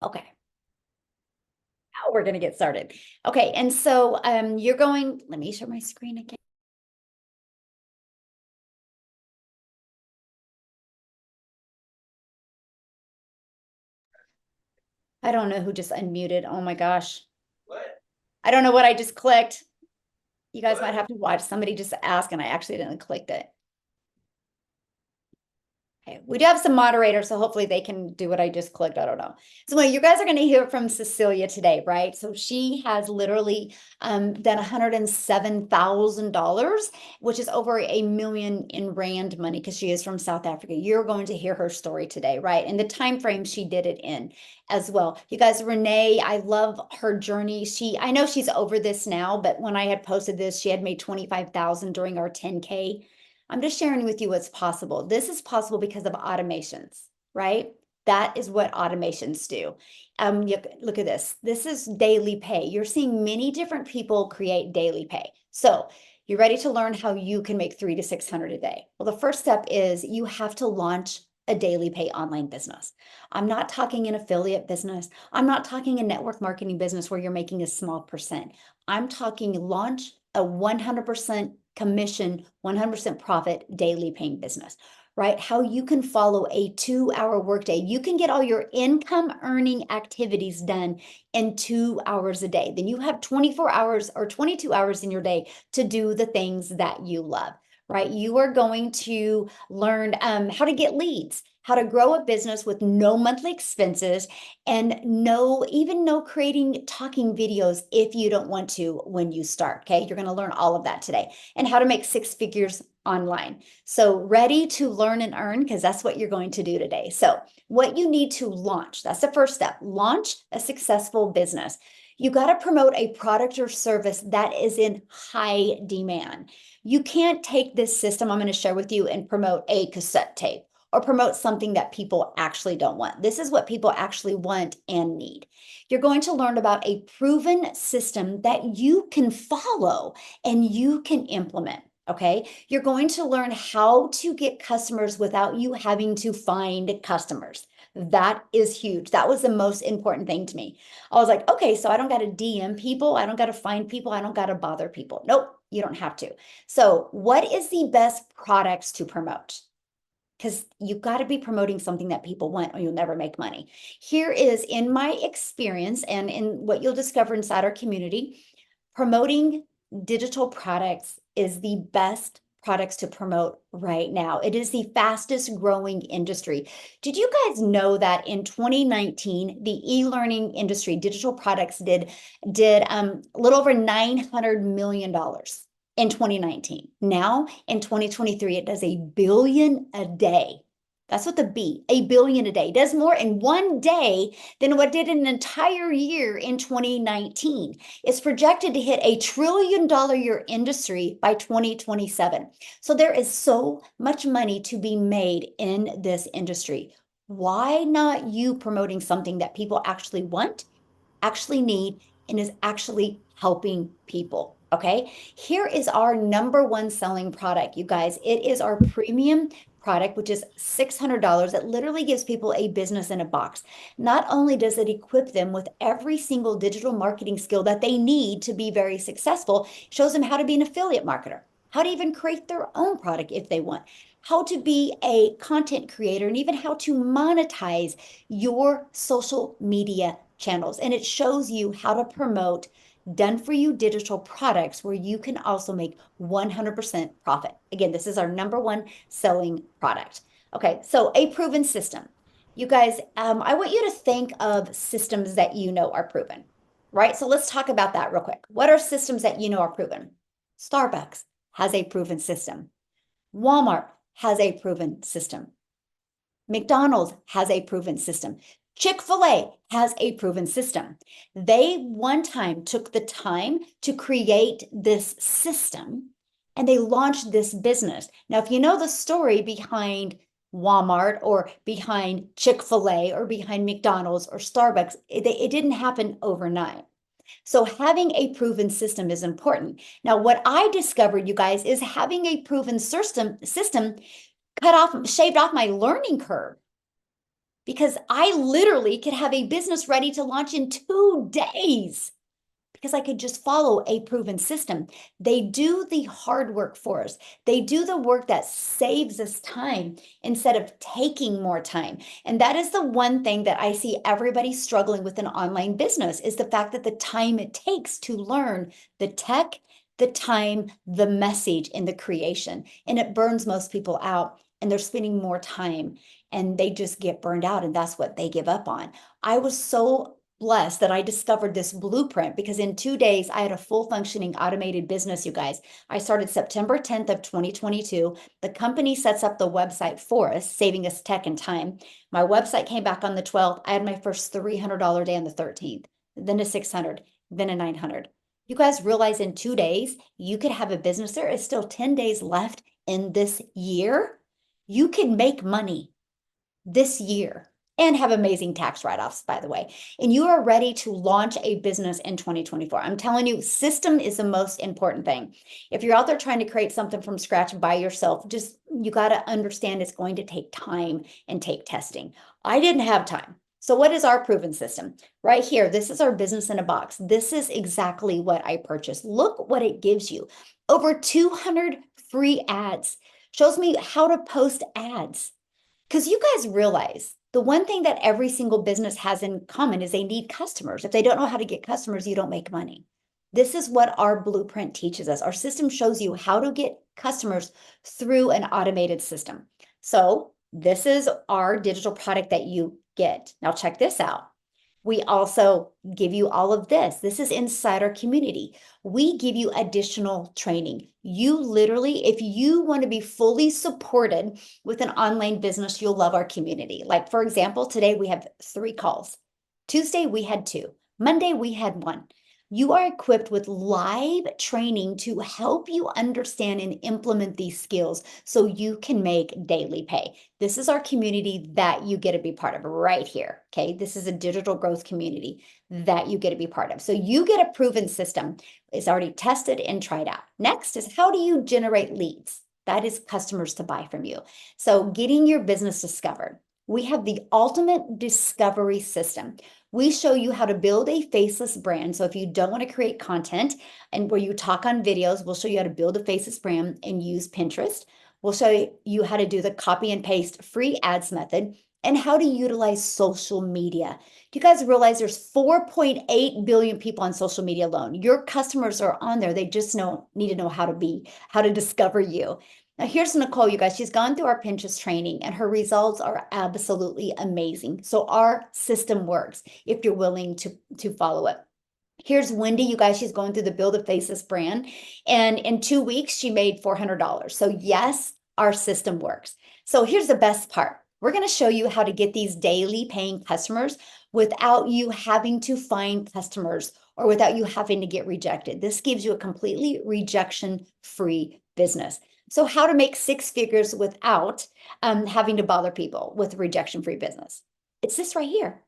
Okay, now we're gonna get started. Okay, and so you're going, let me share my screen again. I don't know who just unmuted. Oh my gosh. What? I don't know what I just clicked. You guys might What? have to watch. Somebody just asked and I accidentally clicked it. Okay, we do have some moderators, so hopefully they can do what I just clicked. I don't know. So well, you guys are going to hear from Cecilia today, right? So she has literally done $107,000, which is over $1 million in Rand money because she is from South Africa. You're going to hear her story today, right? And the time frame she did it in as well. You guys, Renee, I love her journey. I know she's over this now, but when I had posted this, she had made 25,000 during our 10K. I'm just sharing with you what's possible. This is possible because of automations, right? That is what automations do. Look at this. This is daily pay. You're seeing many different people create daily pay. So you're ready to learn how you can make 300 to 600 a day. Well, the first step is you have to launch a daily pay online business. I'm not talking an affiliate business. I'm not talking a network marketing business where you're making a small percent. I'm talking launch a 100% commission, 100% profit daily paying business, right? How you can follow a 2-hour workday. You can get all your income earning activities done in 2 hours a day. Then you have 24 hours or 22 hours in your day to do the things that you love, right? You are going to learn how to get leads, how to grow a business with no monthly expenses, and no creating talking videos if you don't want to when you start. Okay, you're going to learn all of that today, and how to make 6 figures online. So ready to learn and earn, because that's what you're going to do today. So what you need to launch, that's the first step. Launch a successful business. You got to promote a product or service that is in high demand. You can't take this system I'm going to share with you and promote a cassette tape or promote something that people actually don't want. This is what people actually want and need. You're going to learn about a proven system that you can follow and you can implement. Okay. You're going to learn how to get customers without you having to find customers. That is huge. That was the most important thing to me. I was like, okay, so I don't got to DM people. I don't got to find people. I don't got to bother people. Nope, you don't have to. So, what is the best products to promote? Because you've got to be promoting something that people want or you'll never make money. Here is in my experience and in what you'll discover inside our community, promoting digital products is the best products to promote right now. It is the fastest growing industry. Did you guys know that in 2019, the e-learning industry, digital products did a little over $900 million in 2019. Now in 2023, it does $1 billion a day. That's what the B, $1 billion a day, does more in one day than what did an entire year in 2019. It's projected to hit $1 trillion year industry by 2027. So there is so much money to be made in this industry. Why not you promoting something that people actually want, actually need, and is actually helping people? Okay, here is our number one selling product, you guys. It is our premium product, which is $600. It literally gives people a business in a box. Not only does it equip them with every single digital marketing skill that they need to be very successful, it shows them how to be an affiliate marketer, how to even create their own product if they want, how to be a content creator, and even how to monetize your social media channels. And it shows you how to promote done for you digital products where you can also make 100% profit. Again, this is our number one selling product. Okay, so a proven system. You guys, I want you to think of systems that you know are proven, right? So let's talk about that real quick. What are systems that you know are proven? Starbucks has a proven system. Walmart has a proven system. McDonald's has a proven system. Chick-fil-A has a proven system. They one time took the time to create this system and they launched this business. Now, if you know the story behind Walmart or behind Chick-fil-A or behind McDonald's or Starbucks, it didn't happen overnight. So having a proven system is important. Now, what I discovered, you guys, is having a proven system shaved off my learning curve. because I literally could have a business ready to launch in 2 days because I could just follow a proven system. They do the hard work for us. They do the work that saves us time instead of taking more time. And that is the one thing that I see everybody struggling with in online business is the fact that the time it takes to learn the tech, the time, the message, and the creation. And it burns most people out and they're spending more time and they just get burned out and that's what they give up on. I was so blessed that I discovered this blueprint because in 2 days I had a full functioning automated business, you guys. I started September 10th of 2022. The company sets up the website for us, saving us tech and time. My website came back on the 12th. I had my first $300 day on the 13th, then a 600, then a 900. You guys realize in 2 days, you could have a business. There is still 10 days left in this year. You can make money this year and have amazing tax write-offs, by the way. And you are ready to launch a business in 2024. I'm telling you, system is the most important thing. If you're out there trying to create something from scratch by yourself, just you got to understand it's going to take time and take testing. I didn't have time. So what is our proven system? Right here, this is our business in a box. This is exactly what I purchased. Look what it gives you. Over 200 free ads. Shows me how to post ads. Because you guys realize the one thing that every single business has in common is they need customers. If they don't know how to get customers, you don't make money. This is what our blueprint teaches us. Our system shows you how to get customers through an automated system. So this is our digital product that you get. Now check this out. We also give you all of this. This is inside our community. We give you additional training. You literally, if you want to be fully supported with an online business, you'll love our community. Like for example, today we have 3 calls. Tuesday we had 2. Monday we had 1. You are equipped with live training to help you understand and implement these skills so you can make daily pay. This is our community that you get to be part of right here. Okay. This is a digital growth community that you get to be part of. So you get a proven system. It's already tested and tried out. Next is how do you generate leads? That is customers to buy from you. So getting your business discovered. We have the ultimate discovery system. We show you how to build a faceless brand. So if you don't want to create content and where you talk on videos, we'll show you how to build a faceless brand and use Pinterest. We'll show you how to do the copy and paste free ads method and how to utilize social media. Do you guys realize there's 4.8 billion people on social media alone? Your customers are on there. They just need to know how to discover you. Now here's Nicole, you guys. She's gone through our Pinterest training and her results are absolutely amazing. So our system works if you're willing to follow it. Here's Wendy, you guys. She's going through the Build a Faceless brand. And in 2 weeks, she made $400. So yes, our system works. So here's the best part. We're going to show you how to get these daily paying customers without you having to find customers or without you having to get rejected. This gives you a completely rejection-free business. So how to make 6 figures without having to bother people with rejection-free business. It's this right here.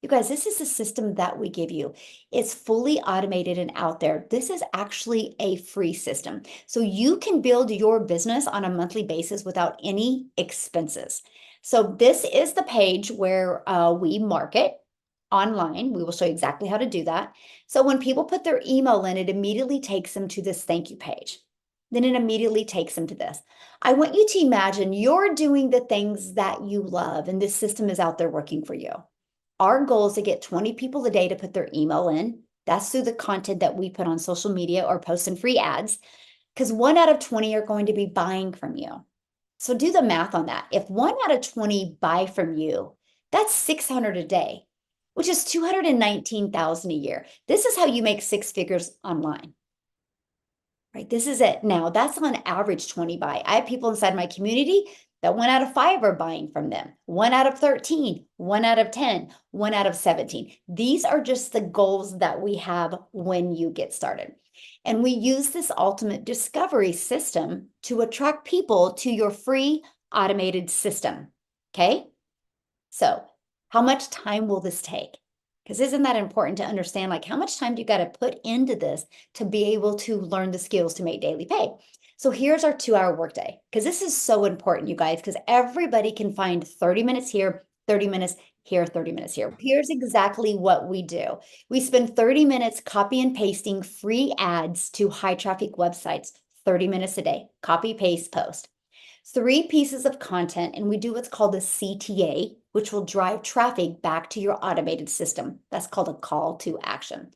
You guys, this is the system that we give you. It's fully automated and out there. This is actually a free system. So you can build your business on a monthly basis without any expenses. So this is the page where we market online. We will show you exactly how to do that. So when people put their email in, it immediately takes them to this thank you page. Then it immediately takes them to this. I want you to imagine you're doing the things that you love and this system is out there working for you. Our goal is to get 20 people a day to put their email in. That's through the content that we put on social media or post in free ads, because 1 out of 20 are going to be buying from you. So do the math on that. If 1 out of 20 buy from you, that's 600 a day, which is 219,000 a year. This is how you make 6 figures online. Right? This is it. Now, that's on average 20 buy. I have people inside my community that 1 out of 5 are buying from them. 1 out of 13, 1 out of 10, 1 out of 17. These are just the goals that we have when you get started. And we use this ultimate discovery system to attract people to your free automated system. Okay? So how much time will this take? Because isn't that important to understand? Like, how much time do you got to put into this to be able to learn the skills to make daily pay? So here's our 2-hour workday, because this is so important, you guys, because everybody can find 30 minutes here 30 minutes here, 30 minutes here. Here's exactly what we do. We spend 30 minutes copy and pasting free ads to high traffic websites, 30 minutes a day, copy, paste, post. 3 pieces of content, and we do what's called a CTA, which will drive traffic back to your automated system. That's called a call to action.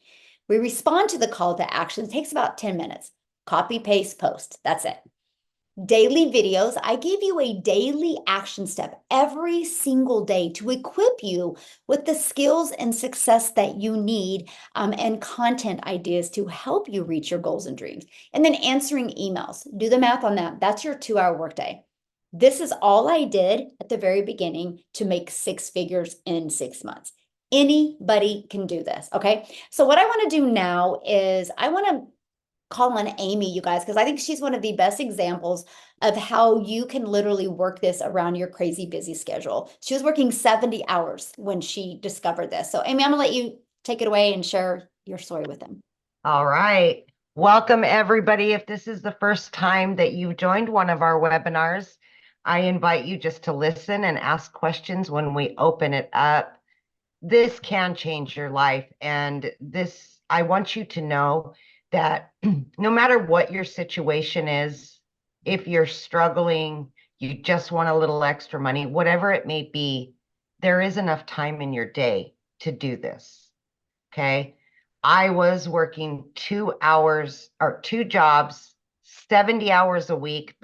We respond to the call to action. It takes about 10 minutes. Copy, paste, post. That's it. Daily videos. I give you a daily action step every single day to equip you with the skills and success that you need, and content ideas to help you reach your goals and dreams. And then answering emails. Do the math on that. That's your 2-hour workday. This is all I did at the very beginning to make 6 figures in 6 months. Anybody can do this, okay? So what I want to do now is I want to call on Amy, you guys, because I think she's one of the best examples of how you can literally work this around your crazy busy schedule. She was working 70 hours when she discovered this. So Amy, I'm gonna let you take it away and share your story with them. All right. Welcome, everybody. If this is the first time that you've joined one of our webinars, I invite you just to listen and ask questions when we open it up. This can change your life. And this, I want you to know that no matter what your situation is, if you're struggling, you just want a little extra money, whatever it may be, there is enough time in your day to do this. Okay. I was working 2 hours or 2 jobs, 70 hours a week.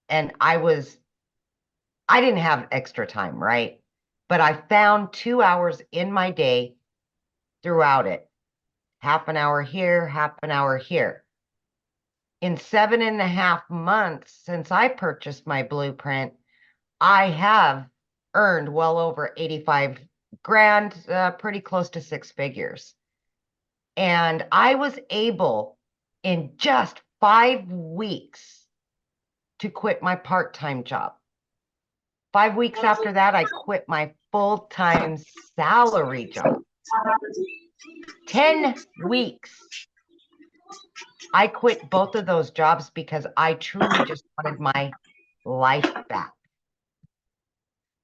And I didn't have extra time, right? But I found 2 hours in my day throughout it. Half an hour here, half an hour here. In 7.5 months since I purchased my blueprint, I have earned well over 85 grand, pretty close to 6 figures. And I was able in just 5 weeks to quit my part-time job. 5 weeks after that, I quit my full-time salary job. 10 weeks. I quit both of those jobs because I truly just wanted my life back.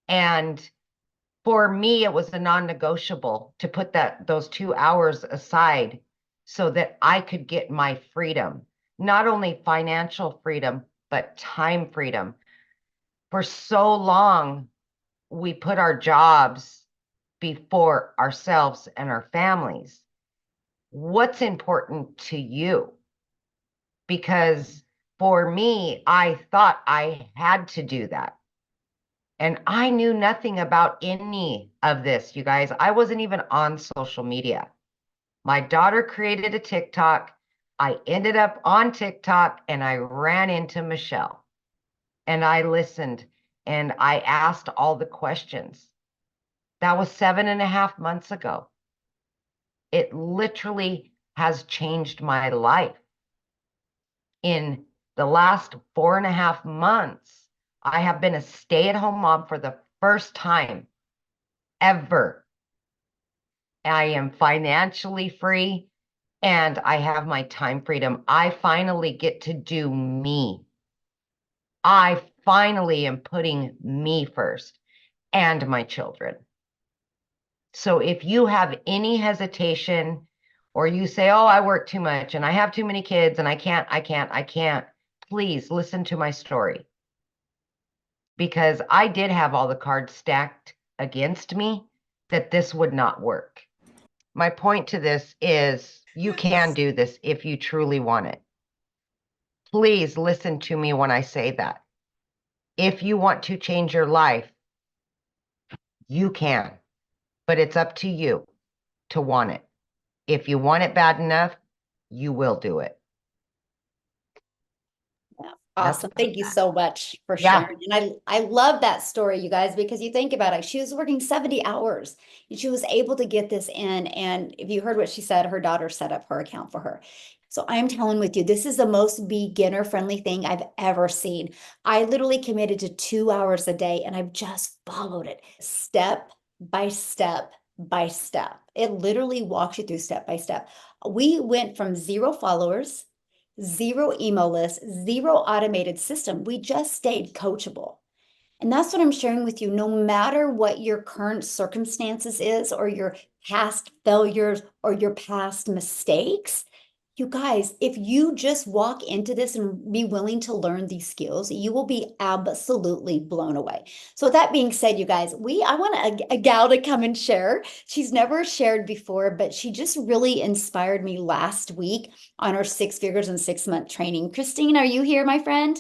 And for me, it was a non-negotiable to put those 2 hours aside so that I could get my freedom, not only financial freedom, but time freedom. For so long, we put our jobs before ourselves and our families. What's important to you? Because for me, I thought I had to do that. And I knew nothing about any of this, you guys. I wasn't even on social media. My daughter created a TikTok. I ended up on TikTok and I ran into Michelle. And I listened and I asked all the questions. That was 7.5 months ago. It literally has changed my life. In the last 4.5 months, I have been a stay-at-home mom for the first time ever. I am financially free and I have my time freedom. I finally get to do me. I finally am putting me first and my children. So if you have any hesitation or you say, oh, I work too much and I have too many kids and I can't, please listen to my story. Because I did have all the cards stacked against me that this would not work. My point to this is you can do this if you truly want it. Please listen to me when I say that. If you want to change your life, you can, but it's up to you to want it. If you want it bad enough, you will do it. Awesome. Thank you so much for sharing. And I love that story, you guys, because you think about it, she was working 70 hours and she was able to get this in. And if you heard what she said, her daughter set up her account for her. So I'm telling with you, this is the most beginner friendly thing I've ever seen. I literally committed to 2 hours a day and I've just followed it step by step by step. It literally walks you through step by step. We went from 0 followers, 0 email list, 0 automated system. We just stayed coachable. And that's what I'm sharing with you. No matter what your current circumstances is, or your past failures, or your past mistakes, you guys, if you just walk into this and be willing to learn these skills, you will be absolutely blown away. So with that being said, you guys, I want a gal to come and share. She's never shared before, but she just really inspired me last week on our 6 figures in 6 month training. Christine, are you here, my friend?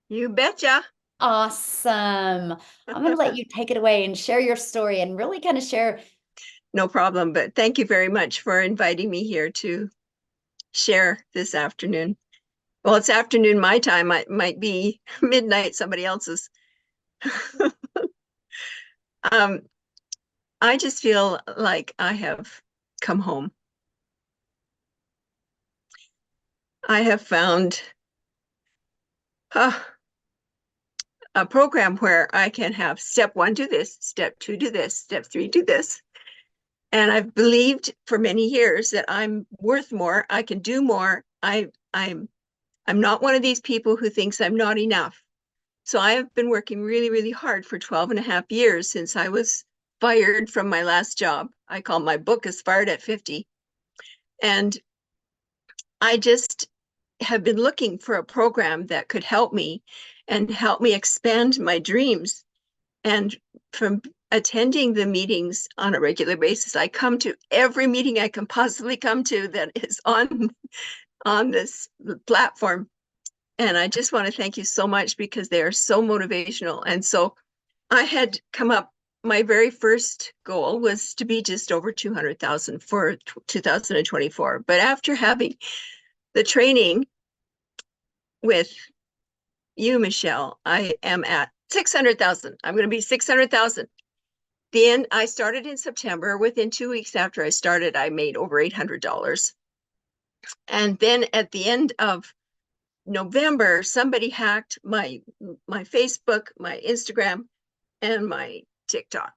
You betcha. Awesome. I'm going to let you take it away and share your story and really kind of share. No problem, but thank you very much for inviting me here to share this afternoon. Well, it's afternoon my time. It might be midnight somebody else's. I just feel like I have come home. I have found a program where I can have step 1, do this, step 2, do this, step 3, do this. And I've believed for many years that I'm worth more. I can do more. I'm not one of these people who thinks I'm not enough. So I have been working really, really hard for 12 and a half years since I was fired from my last job. I call my book As Fired at 50. And I just have been looking for a program that could help me and help me expand my dreams. And from attending the meetings on a regular basis, I come to every meeting I can possibly come to that is on this platform. And I just want to thank you so much because they are so motivational. And so I had come up, my very first goal was to be just over 200,000 for 2024. But after having the training with you, Michelle, I am at 600,000. I'm going to be 600,000. Then I started in September. Within 2 weeks after I started, I made over $800. And then at the end of November, somebody hacked my Facebook, my Instagram, and my TikTok.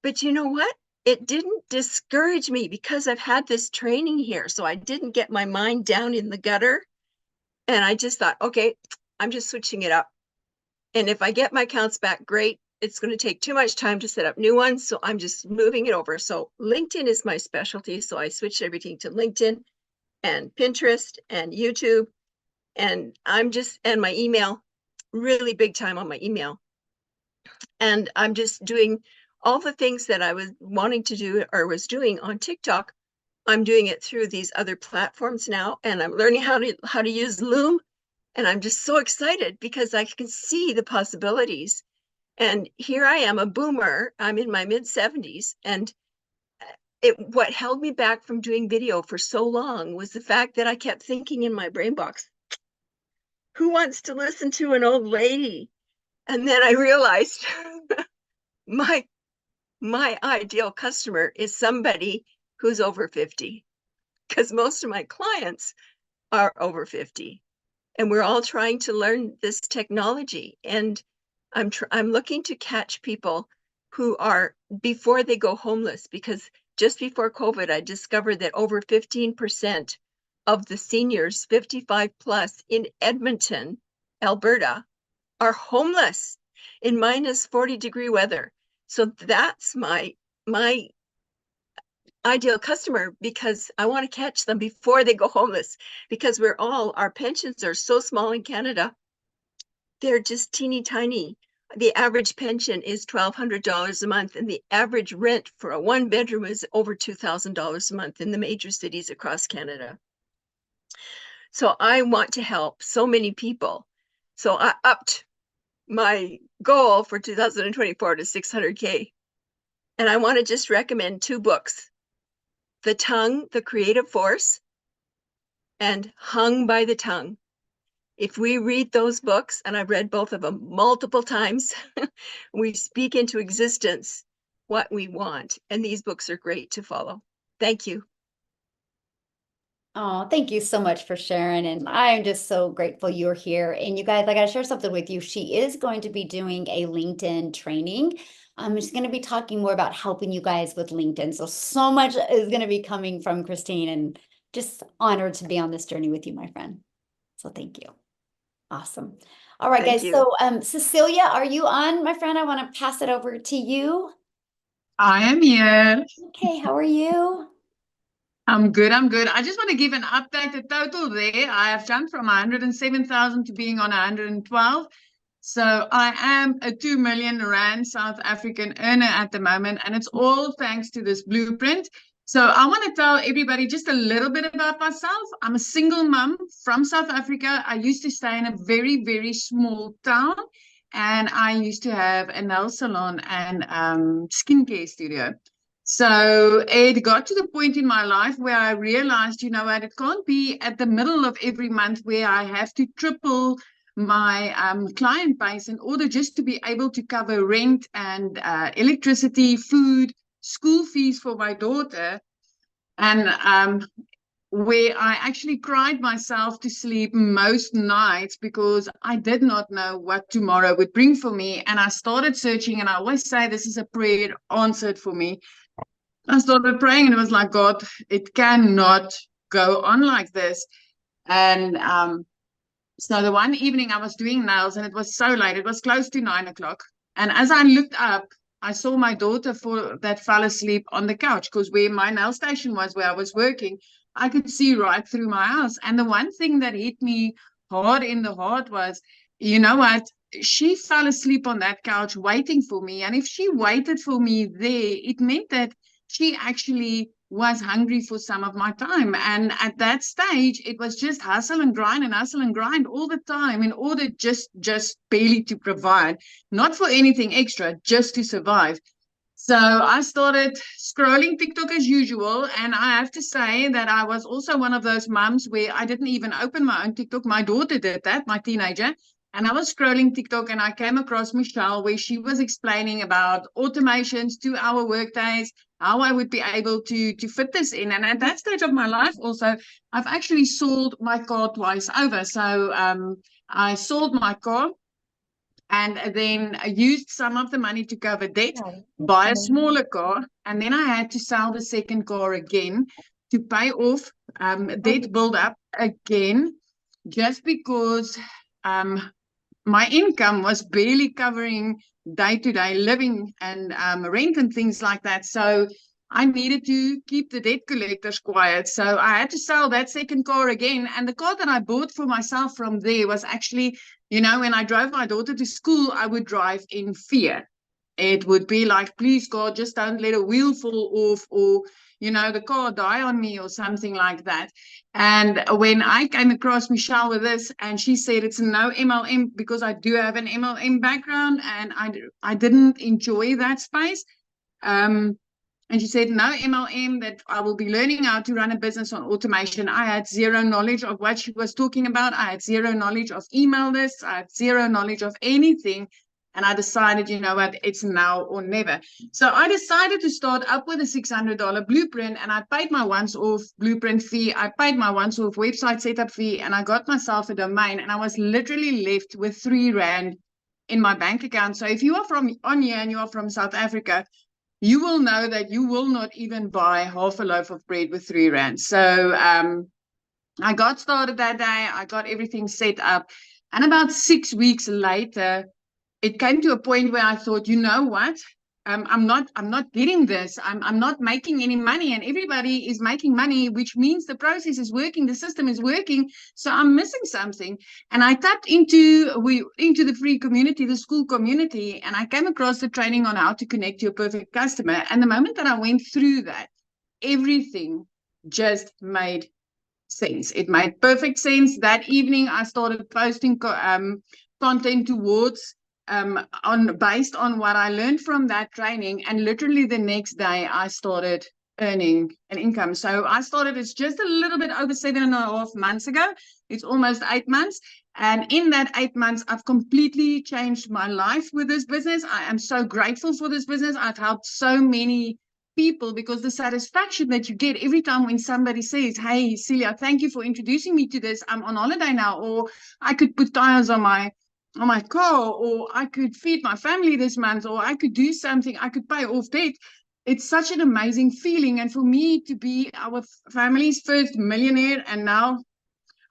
But you know what? It didn't discourage me because I've had this training here. So I didn't get my mind down in the gutter. And I just thought, okay, I'm just switching it up. And if I get my accounts back, great. It's going to take too much time to set up new ones. So I'm just moving it over. So LinkedIn is my specialty. So I switched everything to LinkedIn and Pinterest and YouTube. And and my email, really big time on my email. And I'm just doing all the things that I was wanting to do or was doing on TikTok. I'm doing it through these other platforms now. And I'm learning how to use Loom. And I'm just so excited because I can see the possibilities. And here I am, a boomer. I'm in my mid-70s. And what held me back from doing video for so long was the fact that I kept thinking in my brain box, who wants to listen to an old lady? And then I realized my ideal customer is somebody who's over 50, because most of my clients are over 50. And we're all trying to learn this technology. And I'm looking to catch people who are before they go homeless, because just before COVID, I discovered that over 15% of the seniors 55 plus in Edmonton, Alberta, are homeless in minus 40-degree weather. So that's my ideal customer, because I want to catch them before they go homeless, because our pensions are so small in Canada. They're just teeny tiny. The average pension is $1,200 a month, and the average rent for a 1-bedroom is over $2,000 a month in the major cities across Canada. So I want to help so many people. So I upped my goal for 2024 to 600K. And I want to just recommend 2 books: The Tongue, The Creative Force, and Hung by the Tongue. If we read those books, and I've read both of them multiple times, we speak into existence what we want. And these books are great to follow. Thank you. Oh, thank you so much for sharing. And I'm just so grateful you're here. And you guys, I got to share something with you. She is going to be doing a LinkedIn training. She's going to be talking more about helping you guys with LinkedIn. So much is going to be coming from Christine, and just honored to be on this journey with you, my friend. So thank you. Awesome. All right, Thank guys. you. So, Cecilia, are you on, my friend? I want to pass it over to you. I am here. Okay, how are you? I'm good. I'm good. I just want to give an update. The total there, I have jumped from 107,000 to being on 112. So I am a 2 million Rand South African earner at the moment, and it's all thanks to this blueprint. So I want to tell everybody just a little bit about myself. I'm a single mom from South Africa. I used to stay in a very, very small town, and I used to have a nail salon and skincare studio. So it got to the point in my life where I realized, you know what, it can't be at the middle of every month where I have to triple my client base in order just to be able to cover rent and electricity, food, school fees for my daughter. And where I actually cried myself to sleep most nights because I did not know what tomorrow would bring for me. And I started searching, and I always say this is a prayer answered for me. I started praying, and it was like, God, it cannot go on like this. And so the one evening I was doing nails, and it was so late, it was close to 9 o'clock. And as I looked up, I saw my daughter that fell asleep on the couch, because where my nail station was, where I was working, I could see right through my house. And the one thing that hit me hard in the heart was, you know what? She fell asleep on that couch waiting for me. And if she waited for me there, it meant that she actually was hungry for some of my time. And at that stage, it was just hustle and grind all the time in order just barely to provide, not for anything extra, just to survive. So I started scrolling TikTok as usual. And I have to say that I was also one of those mums where I didn't even open my own TikTok. My daughter did that, my teenager. And I was scrolling TikTok, and I came across Michelle, where she was explaining about automations, 2-hour workdays, how I would be able to fit this in. And at that stage of my life also, I've actually sold my car twice over. So I sold my car, and then I used some of the money to cover debt, buy a smaller car, and then I had to sell the second car again to pay off debt build up again, just because my income was barely covering day-to-day living and rent and things like that. So I needed to keep the debt collectors quiet. So I had to sell that second car again. And the car that I bought for myself from there was actually, you know, when I drove my daughter to school, I would drive in fear. It would be like, please, God, just don't let a wheel fall off, or, you know, the car die on me or something like that. And when I came across Michelle with this, and she said it's no MLM, because I do have an MLM background, and I didn't enjoy that space. And she said, no MLM, that I will be learning how to run a business on automation. I had zero knowledge of what she was talking about. I had zero knowledge of email lists. I had zero knowledge of anything. And I decided, you know what, it's now or never. So I decided to start up with a $600 blueprint, and I paid my once-off blueprint fee. I paid my once-off website setup fee, and I got myself a domain, and I was literally left with 3 Rand in my bank account. So if you are on here and you are from South Africa, you will know that you will not even buy half a loaf of bread with 3 Rand. So I got started that day. I got everything set up. And about 6 weeks later, it came to a point where I thought, you know what? I'm not getting this. I'm not making any money, and everybody is making money, which means the process is working, the system is working. So I'm missing something. And I tapped into the free community, the school community, and I came across the training on how to connect to a perfect customer. And the moment that I went through that, everything just made sense. It made perfect sense. That evening, I started posting content towards based on what I learned from that training, and literally the next day I started earning an income. So I started, it's just a little bit over 7.5 months ago. It's almost 8 months. And in that 8 months, I've completely changed my life with this business. I am so grateful for this business. I've helped so many people, because the satisfaction that you get every time when somebody says, hey, Celia, thank you for introducing me to this. I'm on holiday now, or I could put tires on my car, or I could feed my family this month, or I could do something, I could pay off debt. It's such an amazing feeling. And for me to be our family's first millionaire, and now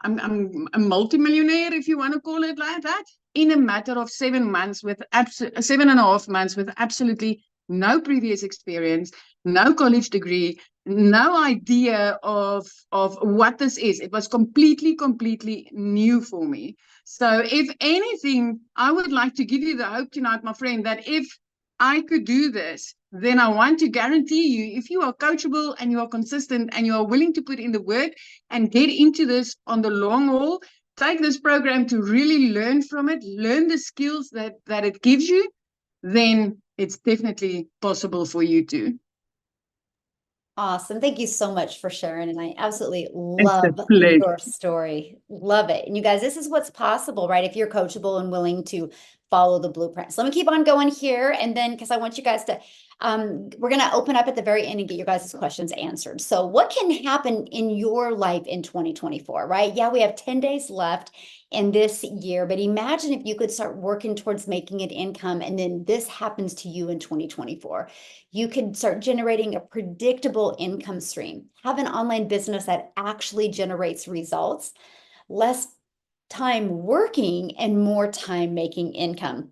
I'm a multimillionaire, if you want to call it like that, in a matter of 7 months with 7.5 months with absolutely no previous experience, no college degree, no idea of what this is. It was completely new for me. So if anything, I would like to give you the hope tonight, my friend, that if I could do this, then I want to guarantee you, if you are coachable and you are consistent and you are willing to put in the work and get into this on the long haul, take this program to really learn from it, learn the skills that it gives you, then it's definitely possible for you too. Awesome. Thank you so much for sharing. And I absolutely It's a love pleasure. your story. Love it. And you guys, this is what's possible, right? If you're coachable and willing to follow the blueprint. So let me keep on going here. And then, because I want you guys to, we're going to open up at the very end and get your guys' questions answered. So what can happen in your life in 2024, right? Yeah, we have 10 days left in this year, but imagine if you could start working towards making an income and then this happens to you in 2024. You could start generating a predictable income stream, have an online business that actually generates results, less time working and more time making income.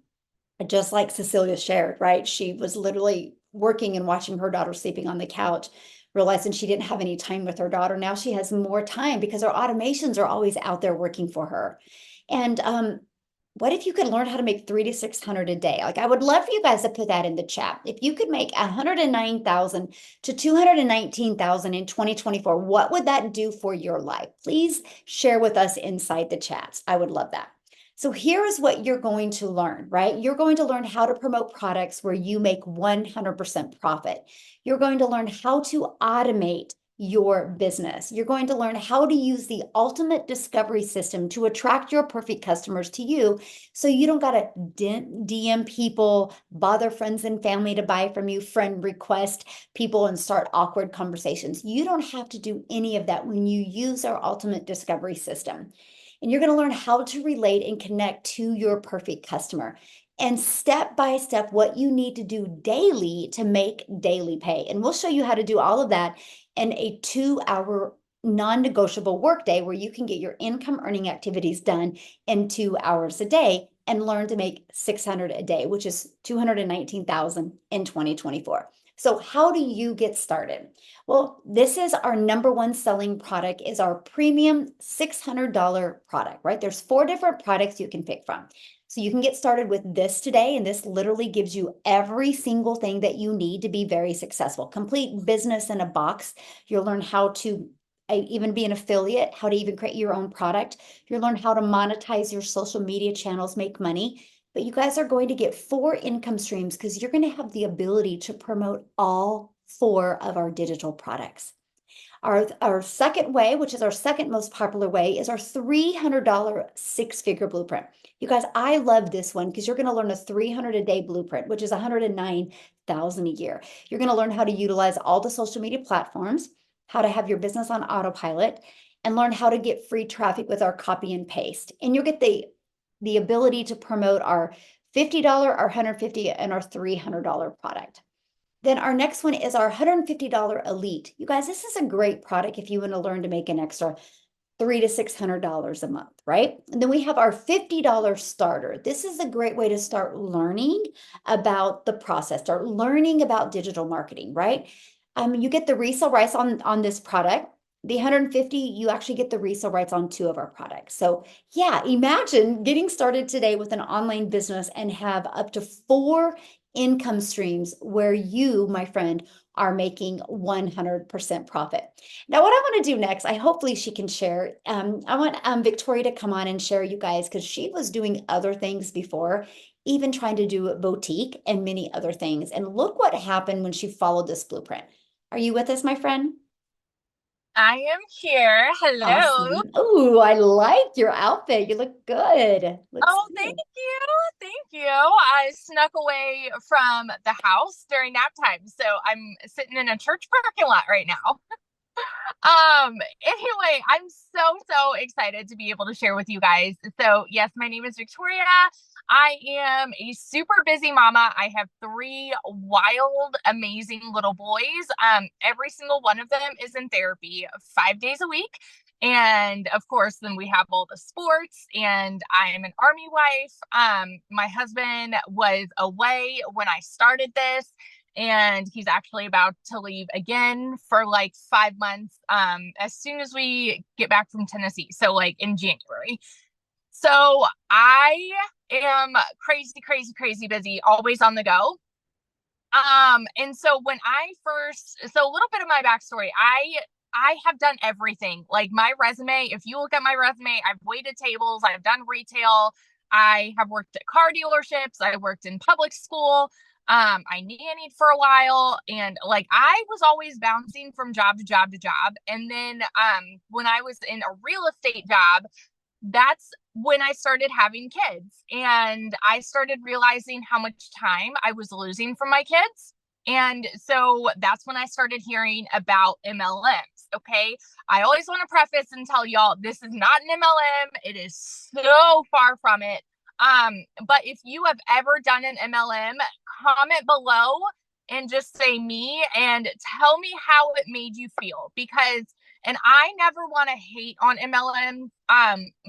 Just like Cecilia shared, right? She was literally working and watching her daughter sleeping on the couch, realizing she didn't have any time with her daughter. Now she has more time because her automations are always out there working for her. And what if you could learn how to make 300 to 600 a day? Like, I would love for you guys to put that in the chat. If you could make 109,000 to 219,000 in 2024, what would that do for your life? Please share with us inside the chats. I would love that. So here is what you're going to learn, right? You're going to learn how to promote products where you make 100% profit. You're going to learn how to automate your business. You're going to learn how to use the ultimate discovery system to attract your perfect customers to you, so you don't got to DM people, bother friends and family to buy from you, friend request people, and start awkward conversations. You don't have to do any of that when you use our ultimate discovery system. And you're going to learn how to relate and connect to your perfect customer, and step by step what you need to do daily to make daily pay. And we'll show you how to do all of that in a 2-hour non-negotiable workday where you can get your income earning activities done in 2 hours a day and learn to make 600 a day, which is 219,000 in 2024. So how do you get started? Well, this is our #1 selling product, is our premium $600 product, right? There's 4 different products you can pick from. So you can get started with this today, and this literally gives you every single thing that you need to be very successful. Complete business in a box. You'll learn how to even be an affiliate, how to even create your own product. You'll learn how to monetize your social media channels, make money. But you guys are going to get 4 income streams because you're going to have the ability to promote all 4 of our digital products. Our second way, which is our second most popular way, is our $300 6-figure blueprint. You guys, I love this one because you're going to learn a 300 a day blueprint, which is 109,000 a year. You're going to learn how to utilize all the social media platforms, how to have your business on autopilot, and learn how to get free traffic with our copy and paste. And you'll get the ability to promote our $50, our $150, and our $300 product. Then our next one is our $150 Elite. You guys, this is a great product if you want to learn to make an extra $300 to $600 a month, right? And then we have our $50 Starter. This is a great way to start learning about the process, start learning about digital marketing, right? You get the resale rights on this product. The 150, you actually get the resale rights on 2 of our products. So yeah, imagine getting started today with an online business and have up to 4 income streams where you, my friend, are making 100% profit. Now, what I want to do next, hopefully she can share. I want Victoria to come on and share, you guys, because she was doing other things before, even trying to do a boutique and many other things. And look what happened when she followed this blueprint. Are you with us, my friend? I am here. Hello. Awesome. Oh, I like your outfit. You look good. Oh, thank you. Thank you. I snuck away from the house during nap time, so I'm sitting in a church parking lot right now. Anyway, I'm so excited to be able to share with you guys. So yes, my name is Victoria. I am a super busy mama. I have 3 wild, amazing little boys. Every single one of them is in therapy 5 days a week. And of course, then we have all the sports, and I am an Army wife. My husband was away when I started this, and he's actually about to leave again for like 5 months as soon as we get back from Tennessee. So like in January. So I am crazy busy, always on the go. And so when so a little bit of my backstory, I have done everything. Like my resume, if you look at my resume, I've waited tables, I've done retail, I have worked at car dealerships, I worked in public school, I nannied for a while, and like I was always bouncing from job to job to job. And then when I was in a real estate job, that's when I started having kids, and I started realizing how much time I was losing from my kids. And so that's when I started hearing about MLMs. Okay. I always want to preface and tell y'all, this is not an MLM. It is so far from it. But if you have ever done an MLM, comment below and just say me and tell me how it made you feel, because and I never want to hate on MLM,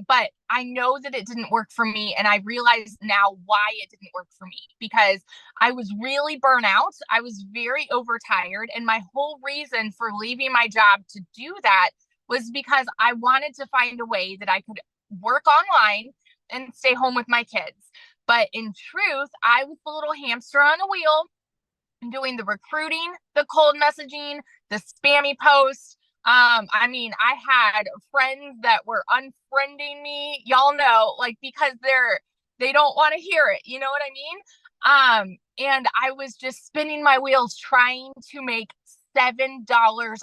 but I know that it didn't work for me. And I realize now why it didn't work for me, because I was really burnt out. I was very overtired. And my whole reason for leaving my job to do that was because I wanted to find a way that I could work online and stay home with my kids. But in truth, I was the little hamster on a wheel doing the recruiting, the cold messaging, the spammy posts. I mean, I had friends that were unfriending me, y'all know, like, because they don't want to hear it. You know what I mean? And I was just spinning my wheels trying to make $7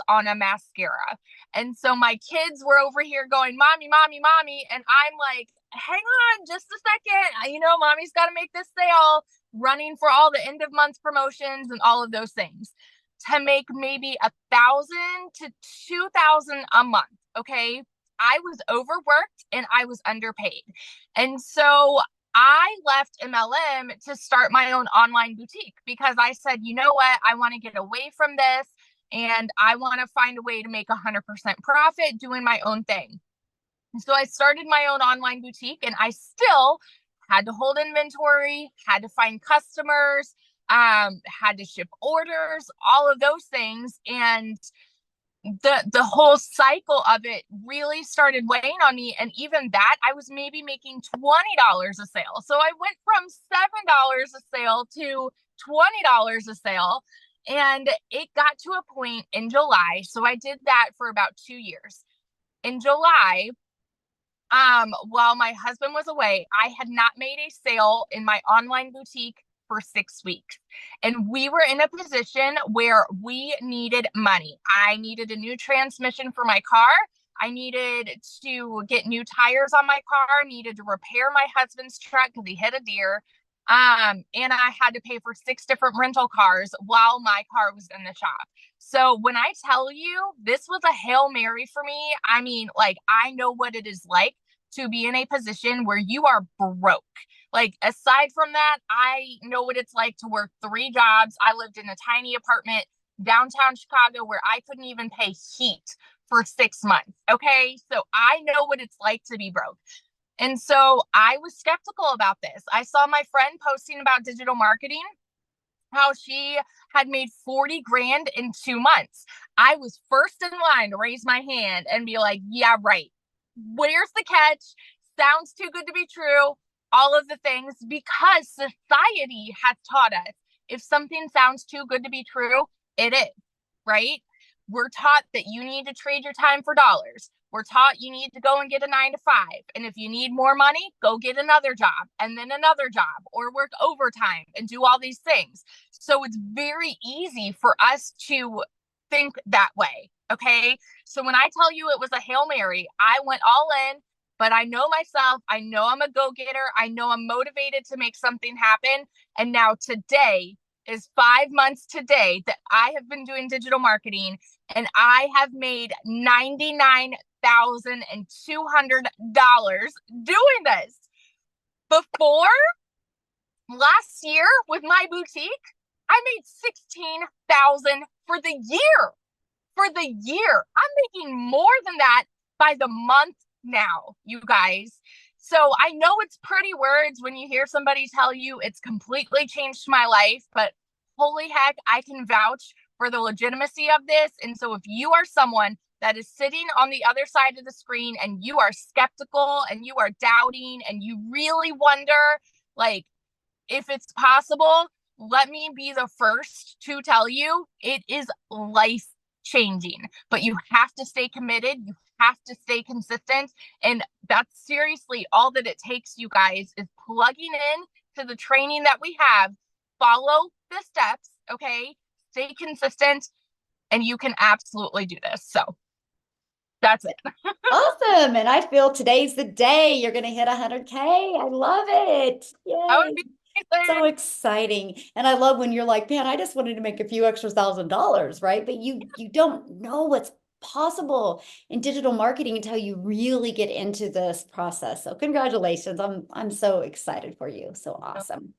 on a mascara. And so my kids were over here going, mommy, mommy, mommy. And I'm like, hang on just a second. You know, mommy's got to make this sale, running for all the end of month promotions and all of those things to make maybe $1,000 to $2,000 a month. Okay. I was overworked and I was underpaid. And so I left MLM to start my own online boutique, because I said, you know what? I want to get away from this, and I want to find a way to make 100% profit doing my own thing. And so I started my own online boutique, and I still had to hold inventory, had to find customers, had to ship orders, all of those things. And the whole cycle of it really started weighing on me. And even that, I was maybe making $20 a sale. So I went from $7 a sale to $20 a sale. And it got to a point in July. So I did that for about 2 years. In July, while my husband was away, I had not made a sale in my online boutique for 6 weeks. And we were in a position where we needed money. I needed a new transmission for my car. I needed to get new tires on my car, needed to repair my husband's truck because he hit a deer. And I had to pay for 6 different rental cars while my car was in the shop. So when I tell you this was a Hail Mary for me, I mean, like, I know what it is like to be in a position where you are broke. Like, aside from that, I know what it's like to work 3 jobs. I lived in a tiny apartment downtown Chicago where I couldn't even pay heat for 6 months. Okay. So I know what it's like to be broke. And so I was skeptical about this. I saw my friend posting about digital marketing, how she had made 40 grand in 2 months. I was first in line to raise my hand and be like, yeah, right. Where's the catch? Sounds too good to be true. All of the things, because society has taught us if something sounds too good to be true, it is, right? We're taught that you need to trade your time for dollars. We're taught you need to go and get a 9 to 5. And if you need more money, go get another job and then another job, or work overtime and do all these things. So it's very easy for us to think that way. Okay. So when I tell you it was a Hail Mary, I went all in, but I know myself. I know I'm a go-getter. I know I'm motivated to make something happen. And now today is 5 months today that I have been doing digital marketing, and I have made $99,200 doing this. Before last year with my boutique, I made $16,000 for the year. For the year, I'm making more than that, by the month now, you guys. So I know it's pretty words when you hear somebody tell you it's completely changed my life, but holy heck, I can vouch for the legitimacy of this. And so if you are someone that is sitting on the other side of the screen and you are skeptical and you are doubting and you really wonder, like, if it's possible, let me be the first to tell you it is life changing, but you have to stay committed. You have to stay consistent. And that's seriously all that it takes, you guys, is plugging in to the training that we have, follow the steps, okay? Stay consistent, and you can absolutely do this. So that's it. Awesome. And I feel today's the day you're going to hit 100K. I love it. That would Yay. be amazing. So exciting. And I love when you're like, man, I just wanted to make a few extra $1,000, right? But you don't know what's possible in digital marketing until you really get into this process. So congratulations. I'm so excited for you. So awesome.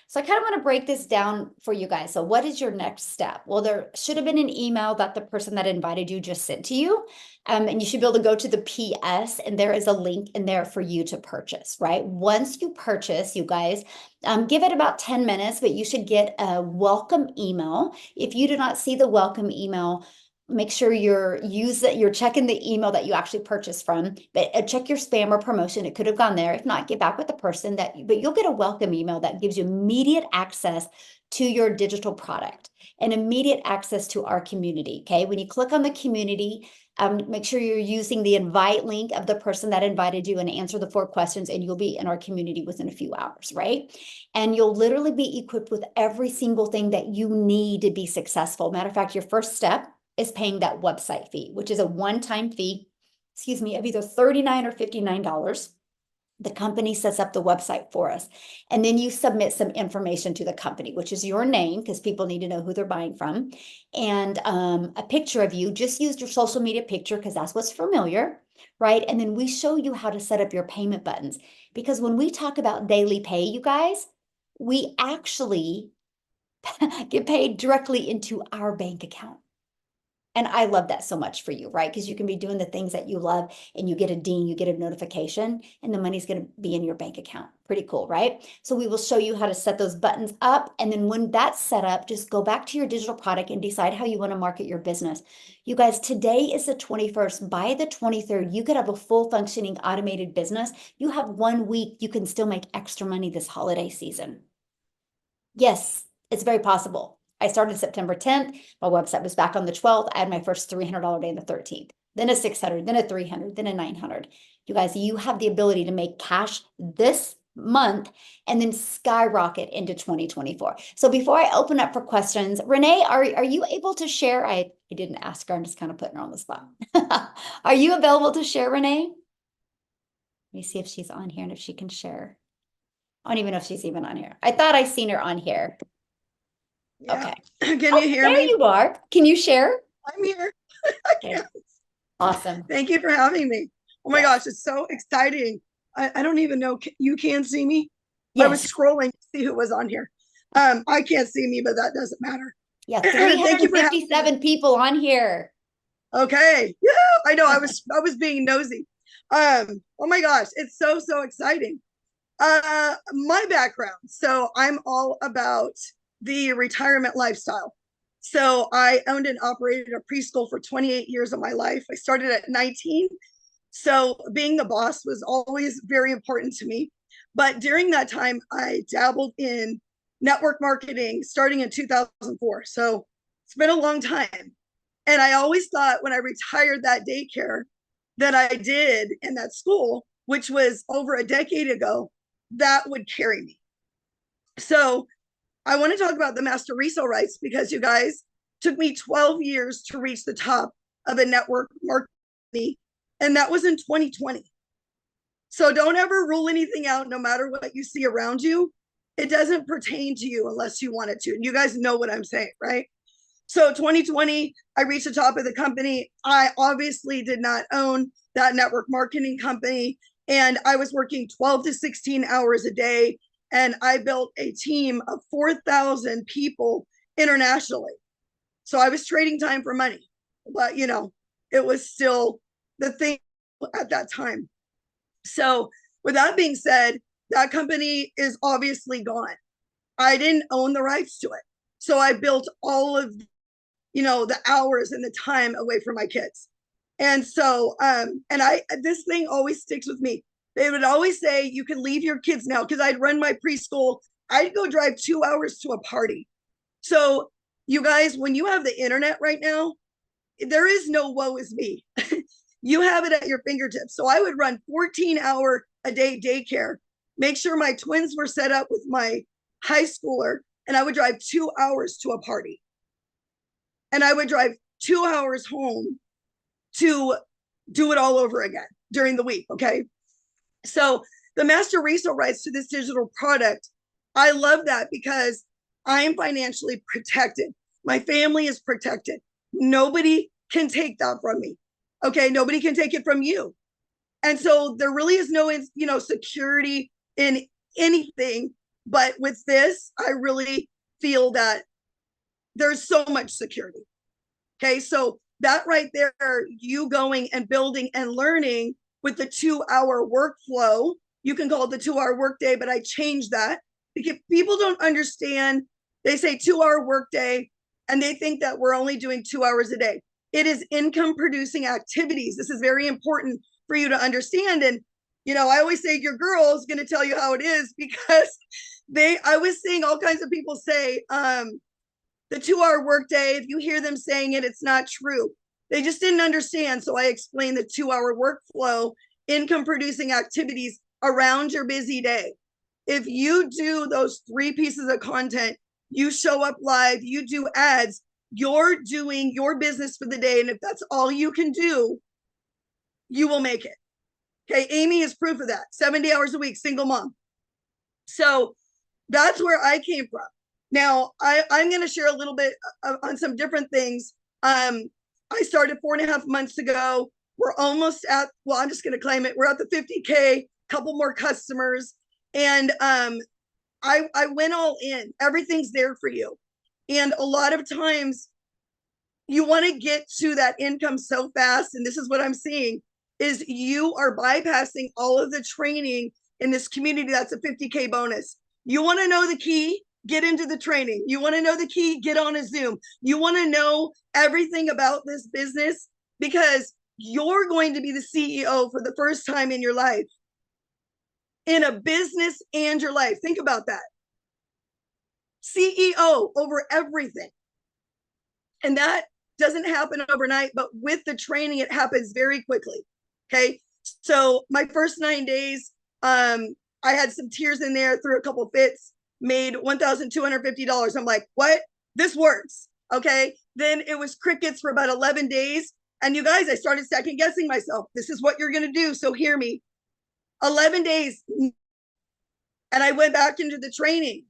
So I kind of want to break this down for you guys. So what is your next step? Well, there should have been an email that the person that invited you just sent to you. And you should be able to go to the PS, and there is a link in there for you to purchase, right? Once you purchase, you guys, give it about 10 minutes, but you should get a welcome email. If you do not see the welcome email, make sure you're checking the email that you actually purchased from, but check your spam or promotion. It could have gone there. If not, get back with the person but you'll get a welcome email that gives you immediate access to your digital product and immediate access to our community. Okay. When you click on the community, make sure you're using the invite link of the person that invited you and answer the 4 questions, and you'll be in our community within a few hours, right? And you'll literally be equipped with every single thing that you need to be successful. Matter of fact, your first step is paying that website fee, which is a one-time fee, of either $39 or $59. The company sets up the website for us. And then you submit some information to the company, which is your name, because people need to know who they're buying from, and a picture of you. Just use your social media picture because that's what's familiar, right? And then we show you how to set up your payment buttons. Because when we talk about daily pay, you guys, we actually get paid directly into our bank account. And I love that so much for you, right? Because you can be doing the things that you love and you get a ding, you get a notification, and the money's going to be in your bank account. Pretty cool, right? So we will show you how to set those buttons up. And then when that's set up, just go back to your digital product and decide how you want to market your business. You guys, today is the 21st. By the 23rd, you could have a full functioning automated business. You have 1 week, you can still make extra money this holiday season. Yes, it's very possible. I started September 10th. My website was back on the 12th. I had my first $300 day on the 13th, then a 600, then a 300, then a 900. You guys, you have the ability to make cash this month and then skyrocket into 2024. So before I open up for questions, Renee, are you able to share? I didn't ask her. I'm just kind of putting her on the spot. Are you available to share, Renee? Let me see if she's on here and if she can share. I don't even know if she's even on here. I thought I seen her on here. Yeah. Okay. Can you hear there me? You are. Can you share? I'm here. I Okay. can. Awesome. Thank you for having me. Oh my Yes. gosh, it's so exciting. I don't even know. You can see me? I was Yes. scrolling to see who was on here. I can't see me, but that doesn't matter. Yeah. Thank you for having me. 357 people on here. Okay. Yeah, I know. I was being nosy. Oh my gosh, it's so exciting. My background. So I'm all about the retirement lifestyle. So I owned and operated a preschool for 28 years of my life. I started at 19. So being the boss was always very important to me. But during that time, I dabbled in network marketing starting in 2004. So it's been a long time. And I always thought when I retired that daycare that I did in that school, which was over a decade ago, that would carry me. So I want to talk about the master resale rights because you guys took me 12 years to reach the top of a network marketing, and that was in 2020. So don't ever rule anything out, no matter what you see around you. It doesn't pertain to you unless you want it to. And you guys know what I'm saying, right? So 2020, I reached the top of the company. I obviously did not own that network marketing company, and I was working 12 to 16 hours a day. And I built a team of 4,000 people internationally. So I was trading time for money, but it was still the thing at that time. So with that being said, that company is obviously gone. I didn't own the rights to it. So I built all of, the hours and the time away from my kids. And so, this thing always sticks with me. They would always say, you can leave your kids now, because I'd run my preschool. I'd go drive 2 hours to a party. So you guys, when you have the internet right now, there is no woe is me. You have it at your fingertips. So I would run 14-hour-a-day daycare, make sure my twins were set up with my high schooler, and I would drive 2 hours to a party. And I would drive 2 hours home to do it all over again during the week, okay? So the master resale rights to this digital product, I love that because I'm financially protected. My family is protected. Nobody can take that from me, okay? Nobody can take it from you. And so there really is no, security in anything. But with this, I really feel that there's so much security. Okay, so that right there, you going and building and learning with the 2-hour workflow, you can call it the 2-hour workday, but I changed that because people don't understand. They say 2-hour workday and they think that we're only doing 2 hours a day. It is income producing activities. This is very important for you to understand. And, I always say your girl is going to tell you how it is, because I was seeing all kinds of people say, the 2-hour workday, if you hear them saying it, it's not true. They just didn't understand. So I explained the 2-hour workflow, income producing activities around your busy day. If you do those 3 pieces of content, you show up live, you do ads, you're doing your business for the day. And if that's all you can do, you will make it. Okay, Amy is proof of that. 70 hours a week, single mom. So that's where I came from. Now, I'm going to share a little bit on some different things. I started 4.5 months ago. We're almost at, well, I'm just going to claim it. We're at the 50K, couple more customers. And I went all in. Everything's there for you. And a lot of times you want to get to that income so fast. And this is what I'm seeing is you are bypassing all of the training in this community. That's a 50K bonus. You want to know the key? Get into the training. You want to know the key? Get on a Zoom. You want to know everything about this business because you're going to be the CEO for the first time in your life, in a business and your life. Think about that. CEO over everything. And that doesn't happen overnight, but with the training, it happens very quickly. Okay. So my first 9 days, I had some tears in there, threw a couple fits, made $1,250. I'm like, what? This works. Okay. Then it was crickets for about 11 days. And you guys, I started second guessing myself. This is what you're going to do. So hear me. 11 days. And I went back into the training.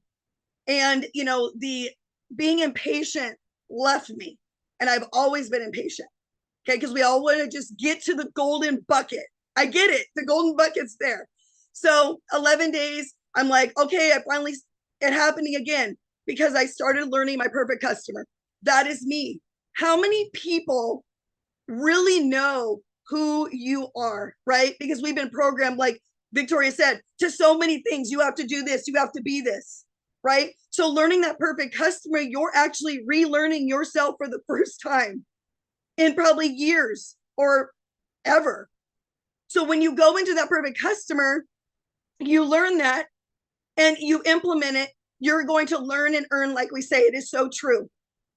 And, the being impatient left me. And I've always been impatient. Okay. Because we all want to just get to the golden bucket. I get it. The golden bucket's there. So 11 days, I'm like, okay, it happening again because I started learning my perfect customer. That is me. How many people really know who you are, right? Because we've been programmed, like Victoria said, to so many things. You have to do this. You have to be this, right? So learning that perfect customer, you're actually relearning yourself for the first time in probably years or ever. So when you go into that perfect customer, you learn that and you implement it, you're going to learn and earn, like we say. It is so true.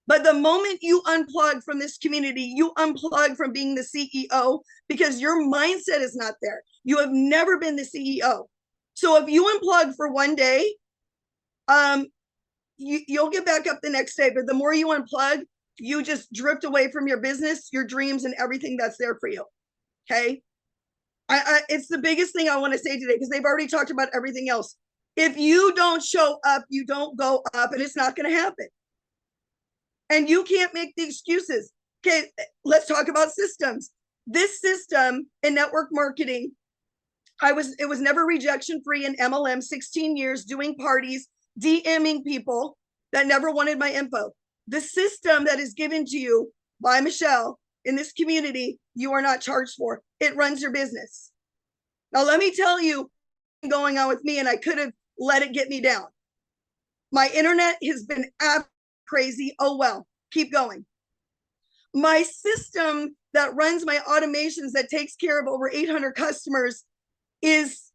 But the moment you unplug from this community, you unplug from being the CEO because your mindset is not there. You have never been the CEO. So if you unplug for one day, you'll get back up the next day. But the more you unplug, you just drift away from your business, your dreams, and everything that's there for you. Okay. It's the biggest thing I want to say today because they've already talked about everything else. If you don't show up, you don't go up, and it's not going to happen. And you can't make the excuses. Okay, let's talk about systems. This system in network marketing, it was never rejection free in MLM, 16 years doing parties, DMing people that never wanted my info. The system that is given to you by Michelle in this community you are not charged for. It runs your business. Now, let me tell you what's going on with me, and I could have let it get me down. My internet has been crazy. Oh, well, keep going. My system that runs my automations that takes care of over 800 customers is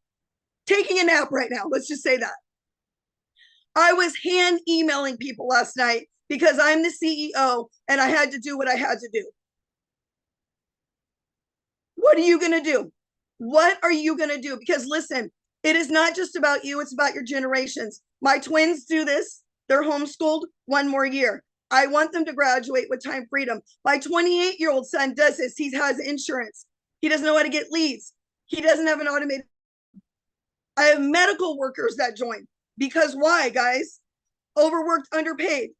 taking a nap right now. Let's just say that. I was hand emailing people last night because I'm the CEO and I had to do what I had to do. What are you going to do? What are you going to do? Because listen, it is not just about you. It's about your generations. My twins do this. They're homeschooled 1 more year. I want them to graduate with time freedom. My 28-year-old son does this. He has insurance. He doesn't know how to get leads. He doesn't have an automated. I have medical workers that join. Because why, guys? Overworked, underpaid.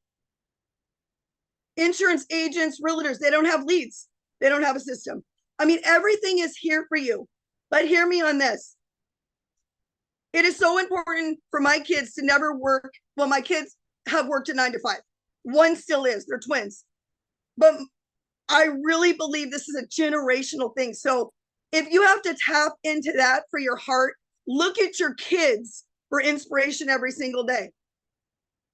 Insurance agents, realtors, they don't have leads. They don't have a system. I mean, everything is here for you. But hear me on this. It is so important for my kids to never work. Well, my kids have worked a 9 to 5. One still is. They're twins. But I really believe this is a generational thing. So if you have to tap into that for your heart, look at your kids for inspiration every single day.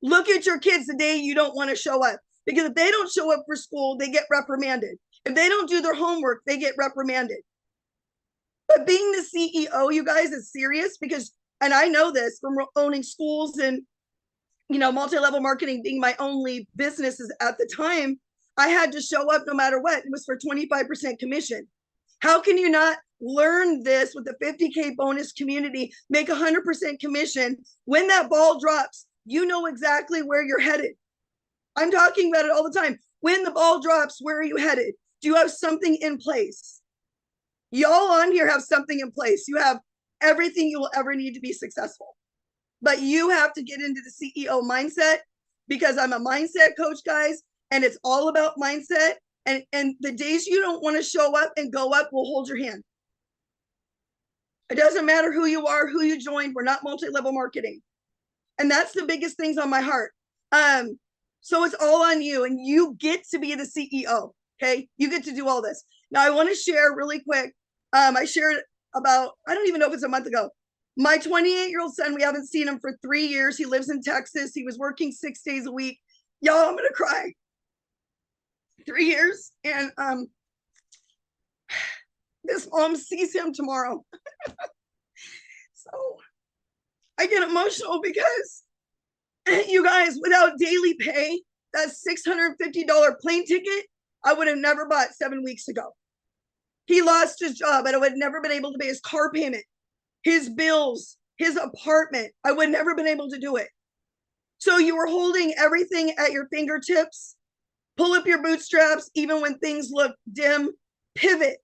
Look at your kids the day you don't want to show up. Because if they don't show up for school, they get reprimanded. If they don't do their homework, they get reprimanded. But being the CEO, you guys, is serious because, and I know this from owning schools and, you know, multi-level marketing being my only businesses at the time, I had to show up no matter what. It was for 25% commission. How can you not learn this with the 50K bonus community, make 100% commission? When that ball drops, you know exactly where you're headed. I'm talking about it all the time. When the ball drops, where are you headed? Do you have something in place? Y'all on here have something in place. You have everything you will ever need to be successful. But you have to get into the CEO mindset because I'm a mindset coach, guys, and it's all about mindset. And the days you don't want to show up and go up, we'll hold your hand. It doesn't matter who you are, who you joined. We're not multi-level marketing. And that's the biggest things on my heart. So it's all on you, and you get to be the CEO. Okay, you get to do all this. Now I want to share really quick. I shared about, I don't even know if it's a month ago. My 28-year-old son, we haven't seen him for 3 years. He lives in Texas. He was working 6 days a week. Y'all, I'm gonna cry. 3 years, and this mom sees him tomorrow. So I get emotional because you guys, without daily pay, that $650 plane ticket, I would have never bought 7 weeks ago. He lost his job, and I would have never been able to pay his car payment, his bills, his apartment. I would never been able to do it. So you were holding everything at your fingertips. Pull up your bootstraps, even when things look dim. Pivot.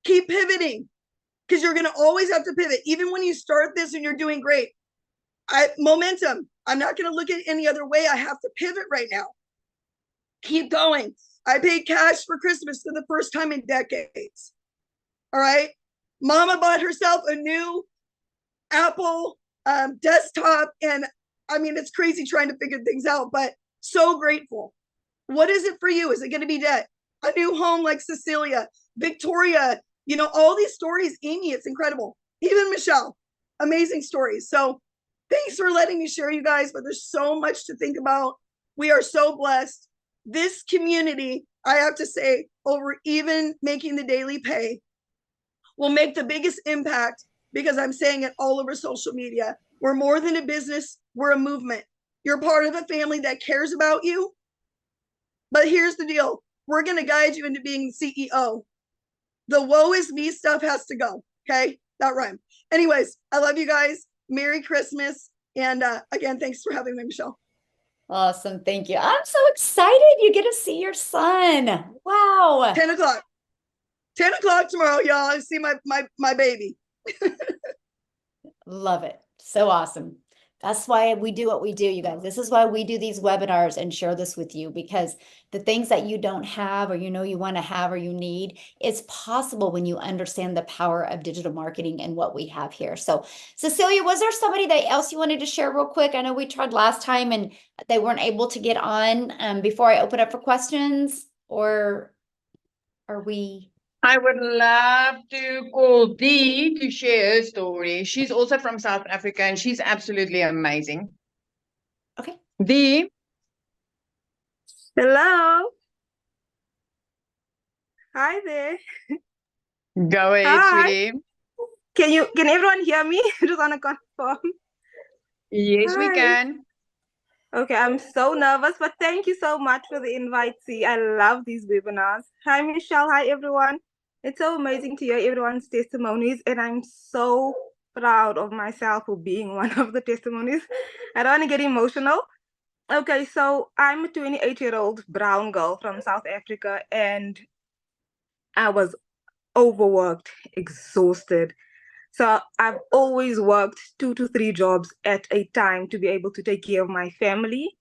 Keep pivoting, because you're going to always have to pivot. Even when you start this and you're doing great. Momentum. I'm not going to look at it any other way. I have to pivot right now. Keep going. I paid cash for Christmas for the first time in decades. All right. Mama bought herself a new Apple desktop. And I mean, it's crazy trying to figure things out, but so grateful. What is it for you? Is it going to be debt? A new home like Cecilia, Victoria, you know, all these stories. Amy, it's incredible. Even Michelle, amazing stories. So thanks for letting me share, you guys, but there's so much to think about. We are so blessed. This community, I have to say, over even making the daily pay, will make the biggest impact because I'm saying it all over social media. We're more than a business. We're a movement. You're part of a family that cares about you. But here's the deal. We're going to guide you into being CEO. The woe is me stuff has to go. Okay? That rhyme. Anyways, I love you guys. Merry Christmas. And again, thanks for having me, Michelle. Awesome. Thank you. I'm so excited. You get to see your son. Wow. 10 o'clock. 10 o'clock tomorrow, y'all. I see my baby. Love it. So awesome. That's why we do what we do, you guys. This is why we do these webinars and share this with you, because the things that you don't have, or you know you want to have, or you need, it's possible when you understand the power of digital marketing and what we have here. So Cecilia, was there somebody else you wanted to share real quick? I know we tried last time and they weren't able to get on before I open up for questions, or Are we? I would love to call Dee to share her story. She's also from South Africa and she's absolutely amazing. Okay. Dee, Hello. Hi there. go ahead, Hi. sweetie. Can everyone hear me? Just want to confirm. Yes, we Hi. can. Okay, I'm so nervous, but thank you so much for the invite. See, I love these webinars. Hi, Michelle. Hi, everyone. It's so amazing to hear everyone's testimonies, and I'm so proud of myself for being one of the testimonies. I don't want to get emotional. Okay, so I'm a 28-year-old brown girl from South Africa, and I was overworked, exhausted. So I've always worked 2 to 3 jobs at a time to be able to take care of my family.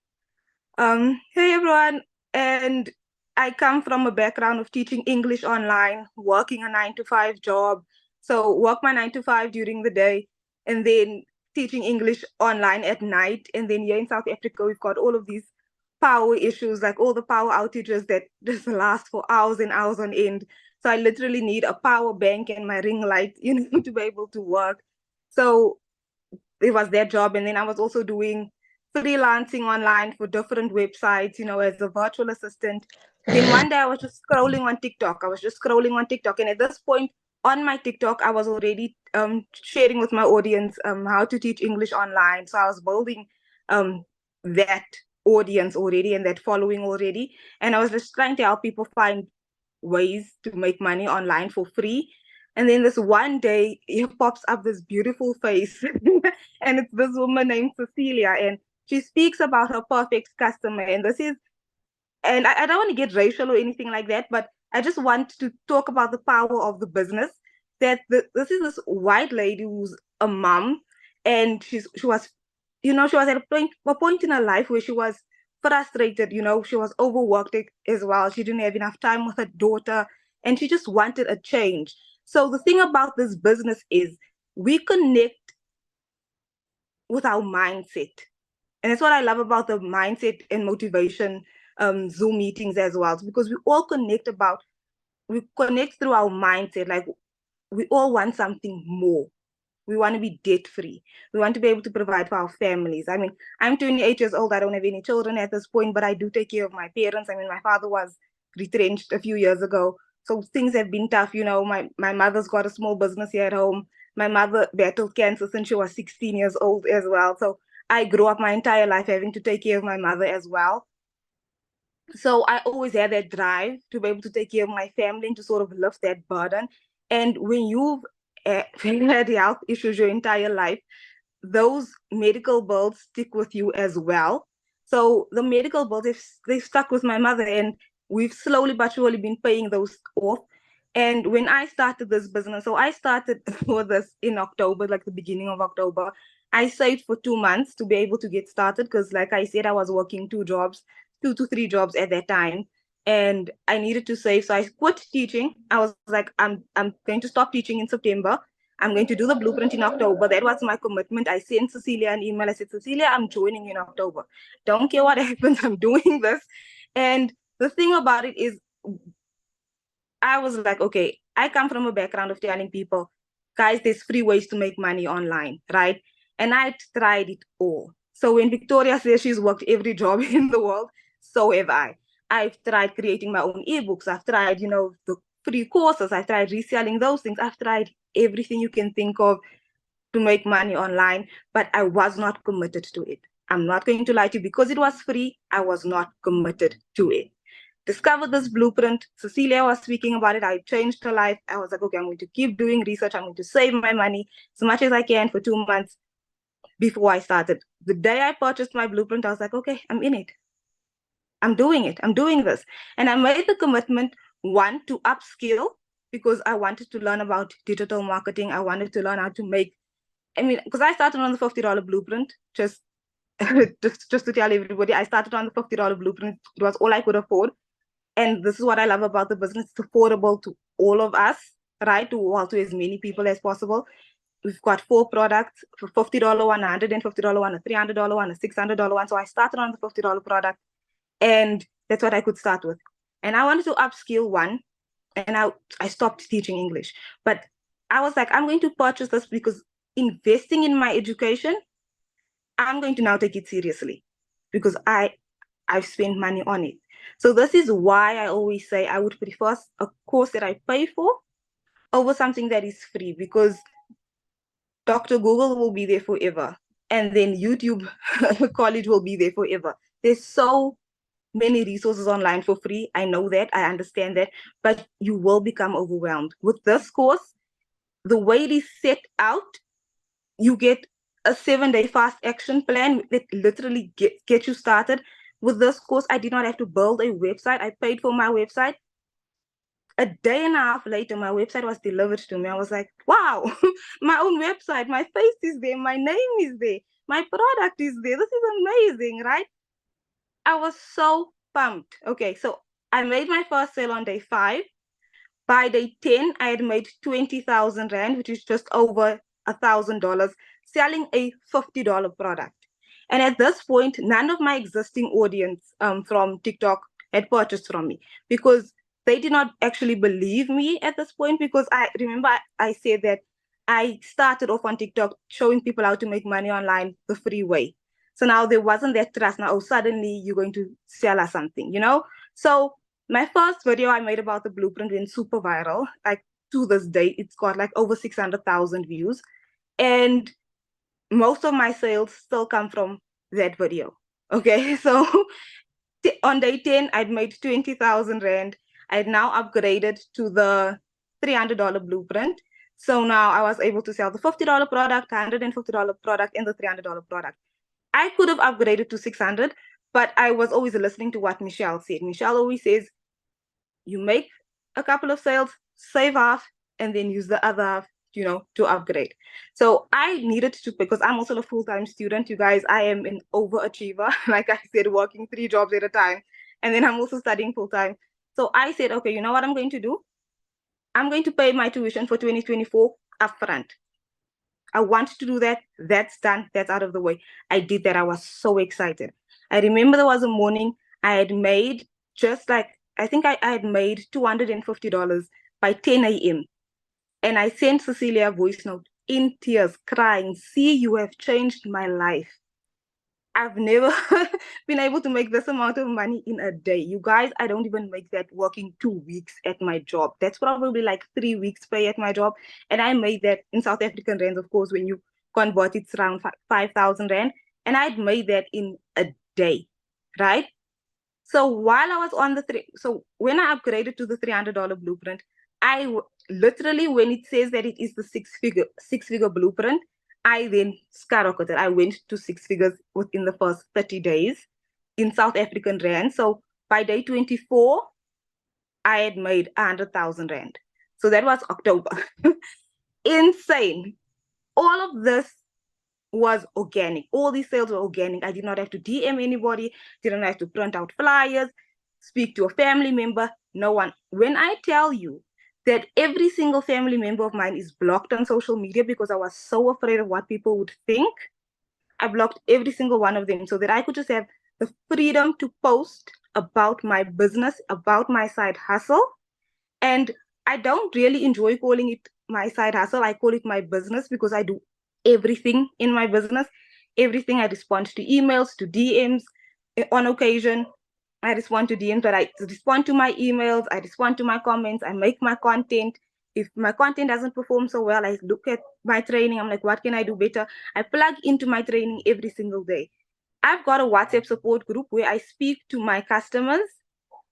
Hey everyone, and I come from a background of teaching English online, working a 9 to 5 job. So work my 9 to 5 during the day, and then teaching English online at night. And then here in South Africa, we've got all of these power issues, like all the power outages that just last for hours and hours on end. So I literally need a power bank and my ring light, to be able to work. So it was their job. And then I was also doing freelancing online for different websites, as a virtual assistant. Then one day I was just scrolling on TikTok. And at this point on my TikTok, I was already sharing with my audience how to teach English online. So I was building that audience already and that following already. And I was just trying to help people find ways to make money online for free. And then this one day, here pops up this beautiful face, and it's this woman named Cecilia, and she speaks about her perfect customer. And I don't want to get racial or anything like that, but I just want to talk about the power of the business. This is this white lady who's a mom, and she was at a point in her life where she was frustrated. She was overworked as well. She didn't have enough time with her daughter, and she just wanted a change. So the thing about this business is we connect with our mindset. And that's what I love about the mindset and motivation Zoom meetings as well, because we all connect through our mindset. Like, we all want something more. We want to be debt free. We want to be able to provide for our families. I mean, I'm 28 years old. I don't have any children at this point, but I do take care of my parents. I mean, my father was retrenched a few years ago. So things have been tough. My mother's got a small business here at home. My mother battled cancer since she was 16 years old as well. So I grew up my entire life having to take care of my mother as well. So I always had that drive to be able to take care of my family and to sort of lift that burden. And when you've had health issues your entire life, those medical bills stick with you as well. So the medical bills, they've stuck with my mother, and we've slowly but surely been paying those off. And when I started this business, so I started with this in October, like the beginning of October. I saved for 2 months to be able to get started because, like I said, I was working 2 to 3 jobs at that time, and I needed to save. So I quit teaching. I was like, I'm going to stop teaching in September. I'm going to do the blueprint in October. That was my commitment. I sent Cecilia an email. I said, Cecilia, I'm joining in October. Don't care what happens. I'm doing this. And the thing about it is, I was like, okay, I come from a background of telling people, guys, there's free ways to make money online, right? And I tried it all. So when Victoria says she's worked every job in the world, so have I. I've tried creating my own ebooks. I've tried, the free courses. I've tried reselling those things. I've tried everything you can think of to make money online, but I was not committed to it. I'm not going to lie to you. Because it was free, I was not committed to it. Discovered this blueprint. Cecilia was speaking about it. I changed her life. I was like, okay, I'm going to keep doing research. I'm going to save my money as much as I can for 2 months before I started. The day I purchased my blueprint, I was like, okay, I'm in it. I'm doing it. I'm doing this. And I made the commitment, one, to upskill, because I wanted to learn about digital marketing. I wanted to learn how to make, because I started on the $50 blueprint, just to tell everybody, I started on the $50 blueprint. It was all I could afford. And this is what I love about the business. It's affordable to all of us, right? To as many people as possible. We've got 4 products for $50 one, $150 one, a $300 one, a $600 one. So I started on the $50 product, and that's what I could start with. And I wanted to upskill, one, and I stopped teaching English. But I was like, I'm going to purchase this because investing in my education, I'm going to now take it seriously because I've spent money on it. So this is why I always say I would prefer a course that I pay for over something that is free, because Dr. Google will be there forever. And then YouTube College will be there forever. There's so many resources online for free. I know that, I understand that, but you will become overwhelmed. With this course, the way it is set out, you get a 7-day fast action plan that literally get you started. With this course, I did not have to build a website. I paid for my website. A day and a half later, my website was delivered to me. I was like, wow, my own website, my face is there, my name is there, my product is there. This is amazing, right? I was so pumped. Okay, so I made my first sale on day 5. By day 10, I had made 20,000 Rand, which is just over $1,000, selling a $50 product. And at this point, none of my existing audience from TikTok had purchased from me because they did not actually believe me at this point, because I remember I said that I started off on TikTok showing people how to make money online the free way. So now there wasn't that trust. Now, oh, suddenly you're going to sell us something, you know? So my first video I made about the blueprint went super viral. Like to this day, it's got like over 600,000 views. And most of my sales still come from that video. Okay, so on day 10, I'd made 20,000 Rand. I'd now upgraded to the $300 blueprint. So now I was able to sell the $50 product, $150 product, and the $300 product. I could have upgraded to 600, but I was always listening to what Michelle said. Michelle always says, you make a couple of sales, save half, and then use the other half, you know, to upgrade. So I needed to, because I'm also a full-time student, you guys, I am an overachiever, like I said, working 3 jobs at a time. And then I'm also studying full-time. So I said, okay, you know what I'm going to do? I'm going to pay my tuition for 2024 upfront. I want to do that. That's done. That's out of the way. I did that. I was so excited. I remember there was a morning I had made just like, I think I had made $250 by 10 a.m. And I sent Cecilia a voice note in tears, crying, see, you have changed my life. I've never been able to make this amount of money in a day. You guys, I don't even make that working 2 weeks at my job. That's probably like 3 weeks pay at my job. And I made that in South African rands, of course, when you convert it's around 5,000 Rand. And I'd made that in a day, right? So while I was on so when I upgraded to the $300 blueprint, literally, when it says that it is the six-figure blueprint, I then skyrocketed. I went to 6 figures within the first 30 days in South African Rand. So by day 24, I had made 100,000 Rand. So that was October. Insane. All of this was organic. All these sales were organic. I did not have to DM anybody, didn't have to print out flyers, speak to a family member, no one. When I tell you that every single family member of mine is blocked on social media because I was so afraid of what people would think, I blocked every single one of them so that I could just have the freedom to post about my business, about my side hustle. And I don't really enjoy calling it my side hustle. I call it my business because I do everything in my business. Everything. I respond to emails, to DMs on occasion. I respond to DMs, but I respond to my emails, I respond to my comments, I make my content. If my content doesn't perform so well, I look at my training, I'm like, what can I do better? I plug into my training every single day. I've got a WhatsApp support group where I speak to my customers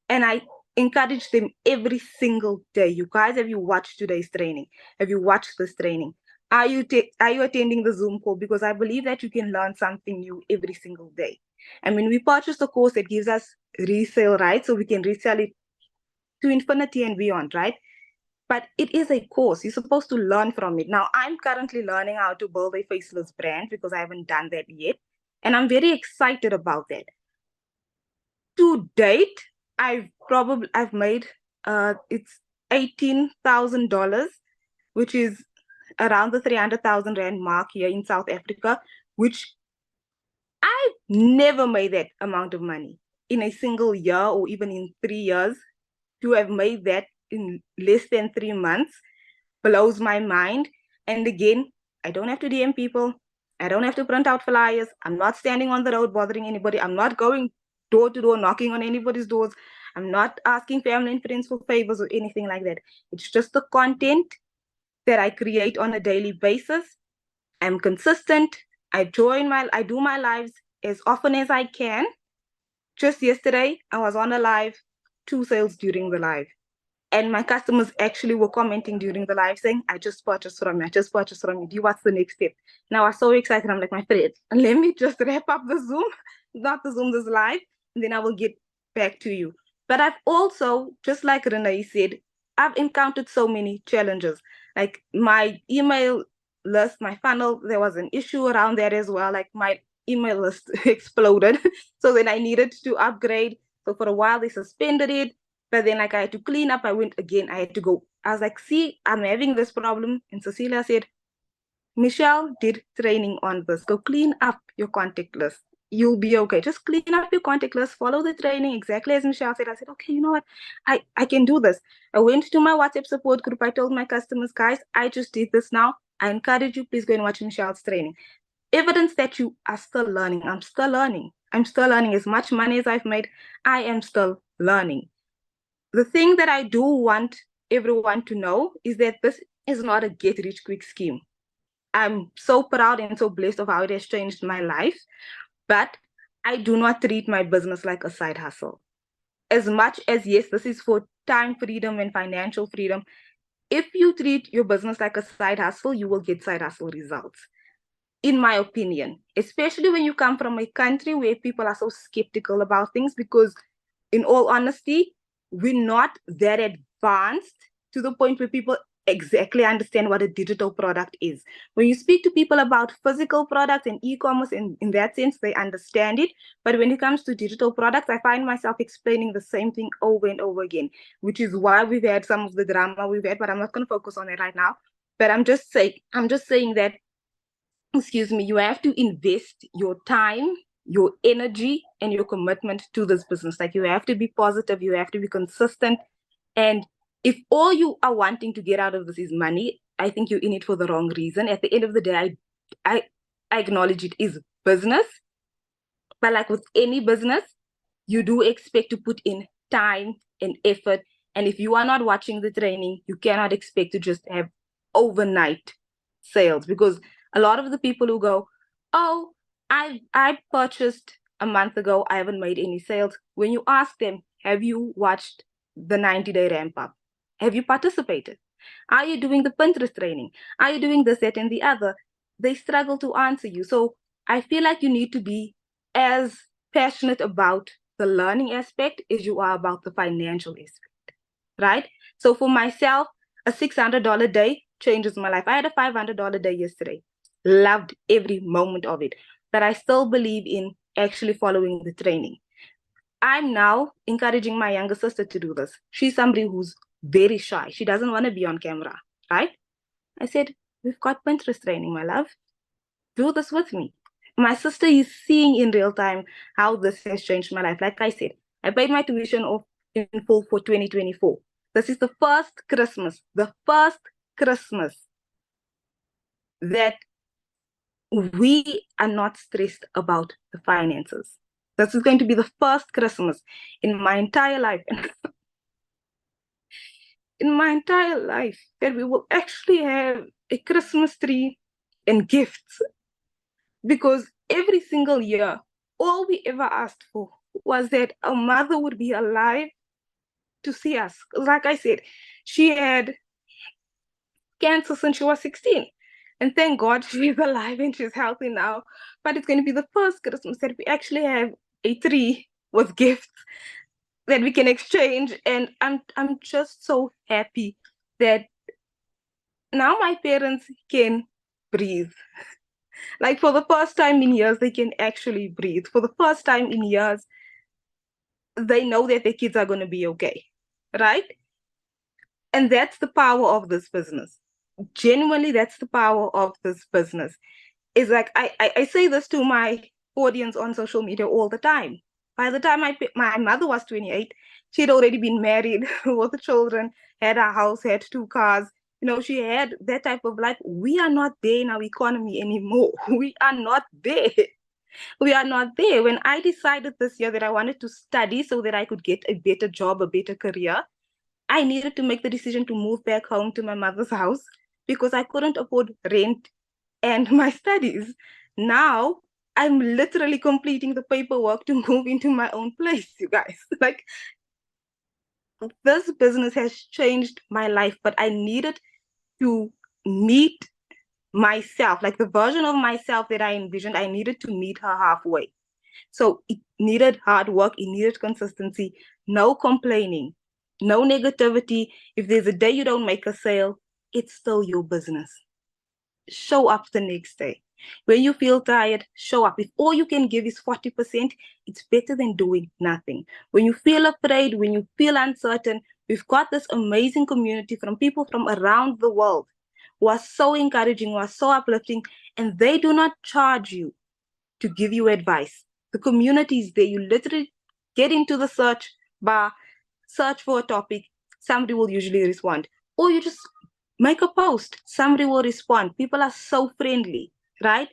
and I encourage them every single day. You guys, have you watched today's training? Have you watched this training? Are you attending the Zoom call? Because I believe that you can learn something new every single day. And when we purchase the course, it gives us resale, right? So we can resell it to infinity and beyond, right? But it is a course. You're supposed to learn from it. Now, I'm currently learning how to build a faceless brand because I haven't done that yet. And I'm very excited about that. To date, I've made, it's $18,000, which is around the 300,000 Rand mark here in South Africa, which I've never made that amount of money in a single year or even in 3 years. To have made that in less than 3 months blows my mind. And again, I don't have to DM people. I don't have to print out flyers. I'm not standing on the road bothering anybody. I'm not going door to door knocking on anybody's doors. I'm not asking family and friends for favors or anything like that. It's just the content that I create on a daily basis. I'm consistent. I do my lives as often as I can. Just yesterday, I was on a live, 2 sales during the live. And my customers actually were commenting during the live saying, I just purchased from you. I just purchased from you. What's the next step? And I was so excited. I'm like, my friend, let me just wrap up the Zoom, not the Zoom, this live, and then I will get back to you. But I've also, just like Renee said, I've encountered so many challenges. Like my email list, my funnel, there was an issue around that as well. Like my email list exploded. So then I needed to upgrade. So for a while they suspended it. But then like I had to clean up. I went again. I had to go. I was like, see, I'm having this problem. And Cecilia said, Michelle did training on this. Go clean up your contact list. You'll be okay. Just clean up your contact list. Follow the training exactly as Michelle said. I said, okay, you know what? I can do this. I went to my WhatsApp support group. I told my customers, guys, I just did this now. I encourage you, please go and watch Michelle's training. Evidence that you are still learning. I'm still learning. I'm still learning. As much money as I've made, I am still learning. The thing that I do want everyone to know is that this is not a get-rich-quick scheme. I'm so proud and so blessed of how it has changed my life, but I do not treat my business like a side hustle. As much as, yes, this is for time freedom and financial freedom, if you treat your business like a side hustle, you will get side hustle results, in my opinion, especially when you come from a country where people are so skeptical about things, because in all honesty, we're not that advanced to the point where people exactly understand what a digital product is. When you speak to people about physical products and e-commerce, in that sense, they understand it. But when it comes to digital products, I find myself explaining the same thing over and over again, which is why we've had some of the drama we've had, but I'm not going to focus on it right now. But I'm just saying that, excuse me, you have to invest your time, your energy, and your commitment to this business. Like, you have to be positive, you have to be consistent. And if all you are wanting to get out of this is money, I think you're in it for the wrong reason. At the end of the day, I acknowledge it is business, but like with any business, you do expect to put in time and effort. And if you are not watching the training, you cannot expect to just have overnight sales, because a lot of the people who go, oh, I purchased a month ago, I haven't made any sales. When you ask them, have you watched the 90-day ramp up? Have you participated? Are you doing the Pinterest training? Are you doing this, that, and the other? They struggle to answer you. So I feel like you need to be as passionate about the learning aspect as you are about the financial aspect, right? So for myself, a $600 day changes my life. I had a $500 day yesterday. Loved every moment of it. But I still believe in actually following the training. I'm now encouraging my younger sister to do this. She's somebody who's very shy. She doesn't want to be on camera, right? I said, we've got Pinterest training, my love. Do this with me. My sister is seeing in real time how this has changed my life. Like I said, I paid my tuition off in full for 2024. This is the first Christmas that we are not stressed about the finances. This is going to be the first Christmas in my entire life. In my entire life, that we will actually have a Christmas tree and gifts. Because every single year, all we ever asked for was that a mother would be alive to see us. Like I said, she had cancer since she was 16. And thank God she's alive and she's healthy now. But it's going to be the first Christmas that we actually have a tree with gifts that we can exchange. And I'm just so happy that now my parents can breathe. Like, for the first time in years, they can actually breathe. For the first time in years, they know that their kids are going to be okay, right? And that's the power of this business. Genuinely, that's the power of this business. It's like, I say this to my audience on social media all the time. By the time my mother was 28, She'd already been married with children, had a house, had 2 cars. You know, she had that type of life. We are not there in our economy anymore. We are not there. We are not there. When I decided this year that I wanted to study so that I could get a better job, a better career, I needed to make the decision to move back home to my mother's house because I couldn't afford rent and my studies. Now I'm literally completing the paperwork to move into my own place, you guys. Like, this business has changed my life, but I needed to meet myself, like the version of myself that I envisioned. I needed to meet her halfway. So it needed hard work, it needed consistency, no complaining, no negativity. If there's a day you don't make a sale, it's still your business. Show up the next day. When you feel tired, show up. If all you can give is 40%, it's better than doing nothing. When you feel afraid, when you feel uncertain, we've got this amazing community from people from around the world who are so encouraging, who are so uplifting, and they do not charge you to give you advice. The community is there. You literally get into the search bar, search for a topic, somebody will usually respond. Or you just make a post, somebody will respond. People are so friendly, right?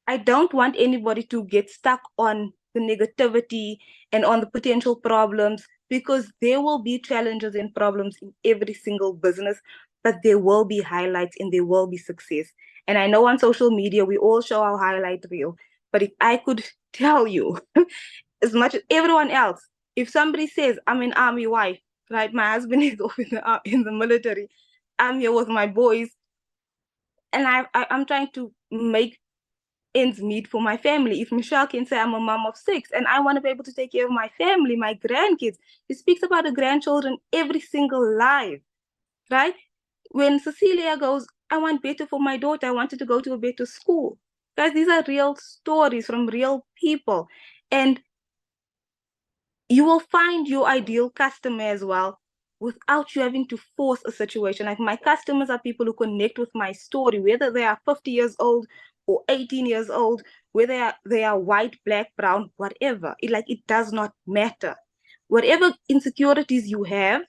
I don't want anybody to get stuck on the negativity and on the potential problems, because there will be challenges and problems in every single business, but there will be highlights and there will be success. And I know on social media, we all show our highlight reel, but if I could tell you, as much as everyone else, if somebody says, I'm an army wife, right? My husband is off in the military. I'm here with my boys, and I'm trying to make ends meet for my family. If Michelle can say I'm a mom of 6 and I want to be able to take care of my family, my grandkids, she speaks about the grandchildren every single life, right? When Cecilia goes, I want better for my daughter, I wanted to go to a better school. Guys, these are real stories from real people. And you will find your ideal customer as well without you having to force a situation. Like, my customers are people who connect with my story, whether they are 50 years old or 18 years old, whether they are white, black, brown, whatever. It does not matter. Whatever insecurities you have,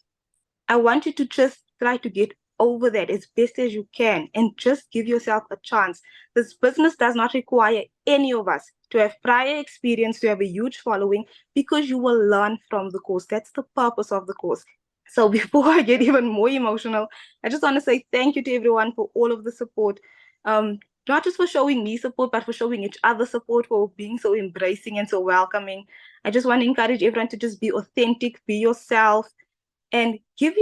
I want you to just try to get over that as best as you can and just give yourself a chance. This business does not require any of us to have prior experience, to have a huge following, because you will learn from the course. That's the purpose of the course. So before I get even more emotional, I just want to say thank you to everyone for all of the support. Not just for showing me support, but for showing each other support, for being so embracing and so welcoming. I just want to encourage everyone to just be authentic, be yourself, and give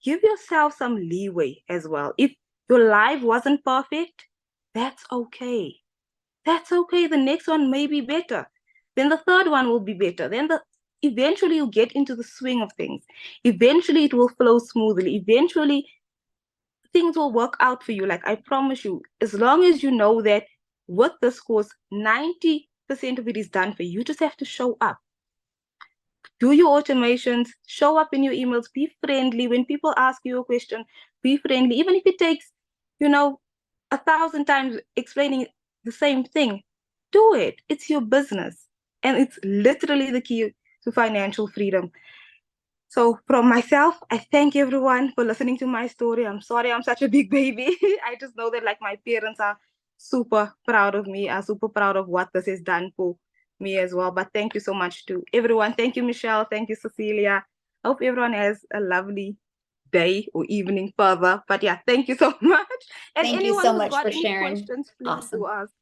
yourself some leeway as well. If your life wasn't perfect, that's okay. That's okay. The next one may be better. Then the third one will be better. Then eventually you get into the swing of things. Eventually it will flow smoothly. Eventually things will work out for you. Like, I promise you, as long as you know that with this course, 90% of it is done for you. You just have to show up. Do your automations, show up in your emails, be friendly. When people ask you a question, be friendly. Even if it takes, 1,000 times explaining the same thing, do it. It's your business. And it's literally the key to financial freedom. So from myself, I thank everyone for listening to my story. I'm sorry I'm such a big baby. I just know that, like, my parents are super proud of me, are super proud of what this has done for me as well. But thank you so much to everyone. Thank you, Michelle. Thank you, Cecilia. I hope everyone has a lovely day or evening further. But yeah, thank you so much. And Thank you anyone so who's much got for any sharing. questions, please Awesome. do ask.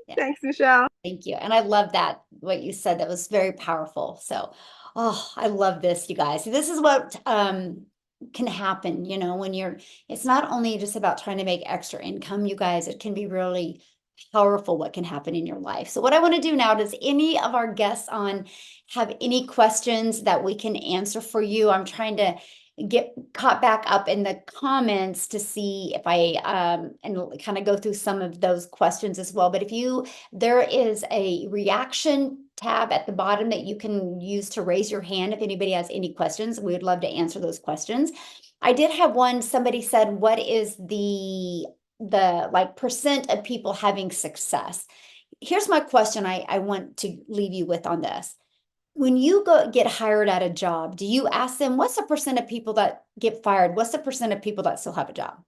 Yeah. Thanks, Michelle. Thank you. And I love that, what you said. That was very powerful. So, I love this, you guys. This is what can happen, when it's not only just about trying to make extra income, you guys, it can be really powerful what can happen in your life. So what I want to do now, does any of our guests on have any questions that we can answer for you? I'm trying to get caught back up in the comments to see if I and kind of go through some of those questions as well. But there is a reaction tab at the bottom that you can use to raise your hand if anybody has any questions. We would love to answer those questions. I did have one. Somebody said, what is the percent of people having success? Here's my question I want to leave you with on this. when you go get hired at a job, do you ask them, what's the percent of people that get fired? What's the percent of people that still have a job?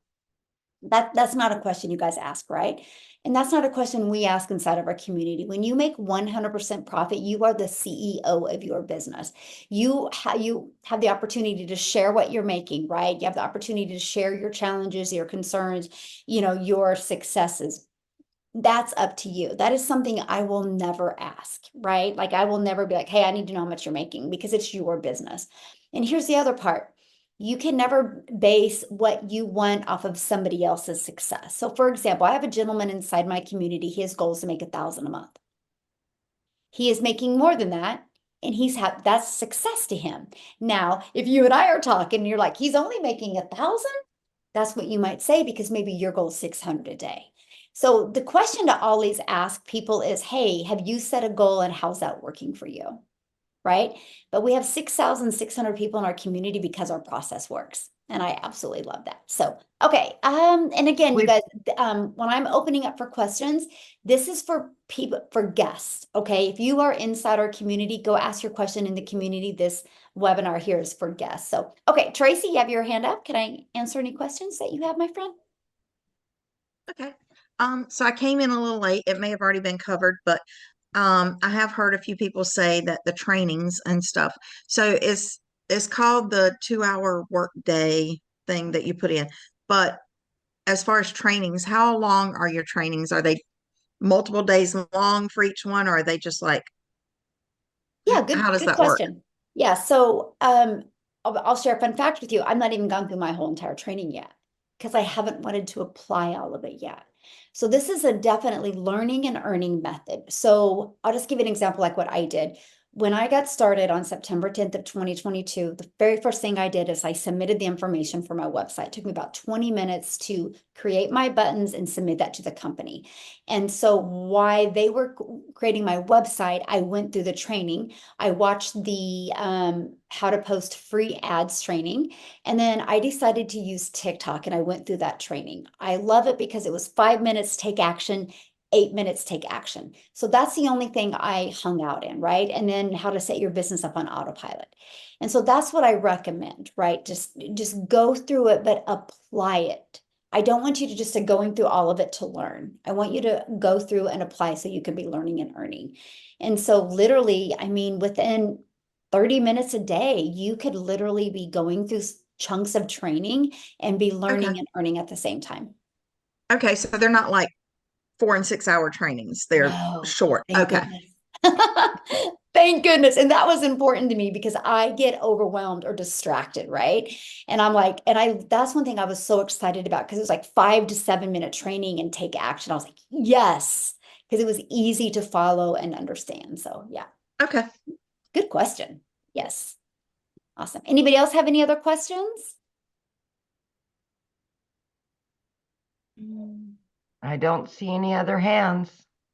That's not a question you guys ask, right? And that's not a question we ask inside of our community. When you make 100% profit, you are the CEO of your business. You have the opportunity to share what you're making, right? You have the opportunity to share your challenges, your concerns, your successes. That's up to you. That is something I will never ask, right? Like I will never be like, hey, I need to know how much you're making, because it's your business. And here's the other part. You can never base what you want off of somebody else's success. So for example, I have a gentleman inside my community. His goal is to make $1,000 a month. He is making more than that, and that's success to him. Now, if you and I are talking and you're like, he's only making 1,000, that's what you might say, because maybe your goal is 600 a day. So the question to always ask people is, hey, have you set a goal and how's that working for you? Right? But we have 6,600 people in our community because our process works. And I absolutely love that. So, okay. And again, you guys, when I'm opening up for questions, this is for people, for guests. Okay. If you are inside our community, go ask your question in the community. This webinar here is for guests. So, okay, Tracy, you have your hand up. Can I answer any questions that you have, my friend? Okay. So I came in a little late. It may have already been covered, but I have heard a few people say that the trainings and stuff. So it's called the 2-hour work day thing that you put in. But as far as trainings, how long are your trainings? Are they multiple days long for each one, or are they just like, Yeah, good, how does good that work? question. Yeah, so I'll share a fun fact with you. I'm not even gone through my whole entire training yet, because I haven't wanted to apply all of it yet. So this is a definitely learning and earning method. So I'll just give you an example like what I did. When I got started on September 10th of 2022, the very first thing I did is I submitted the information for my website. It took me about 20 minutes to create my buttons and submit that to the company. And so while they were creating my website, I went through the training. I watched the how to post free ads training. And then I decided to use TikTok, and I went through that training. I love it because it was 5 minutes, take action, 8 minutes, take action. So that's the only thing I hung out in, right? And then how to set your business up on autopilot. And so that's what I recommend, right? Just go through it, but apply it. I don't want you to just going through all of it to learn. I want you to go through and apply so you can be learning and earning. And so literally, I mean, within 30 minutes a day, you could literally be going through chunks of training and be learning Okay. and earning at the same time. Okay, so they're not like 4 and 6 hour trainings. They're No, short. thank Okay. goodness. Thank goodness. And that was important to me because I get overwhelmed or distracted, right? And I'm like, that's one thing I was so excited about, because it was like 5 to 7 minute training and take action. I was like, yes, because it was easy to follow and understand. So yeah, Okay. good question. Yes. Awesome. Anybody else have any other questions? I don't see any other hands.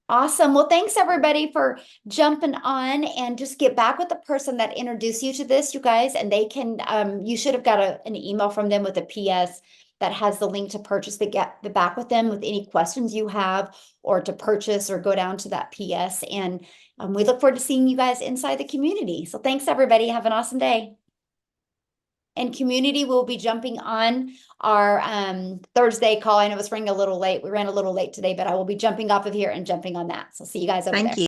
Awesome. Well, thanks everybody for jumping on, and just get back with the person that introduced you to this, you guys, and they can, you should have got an email from them with a PS that has the link to purchase, get back with them with any questions you have, or to purchase, or go down to that PS. And we look forward to seeing you guys inside the community. So thanks everybody. Have an awesome day. And community will be jumping on our Thursday call. I know it's running a little late. We ran a little late today, but I will be jumping off of here and jumping on that. So see you guys over there. Thank you.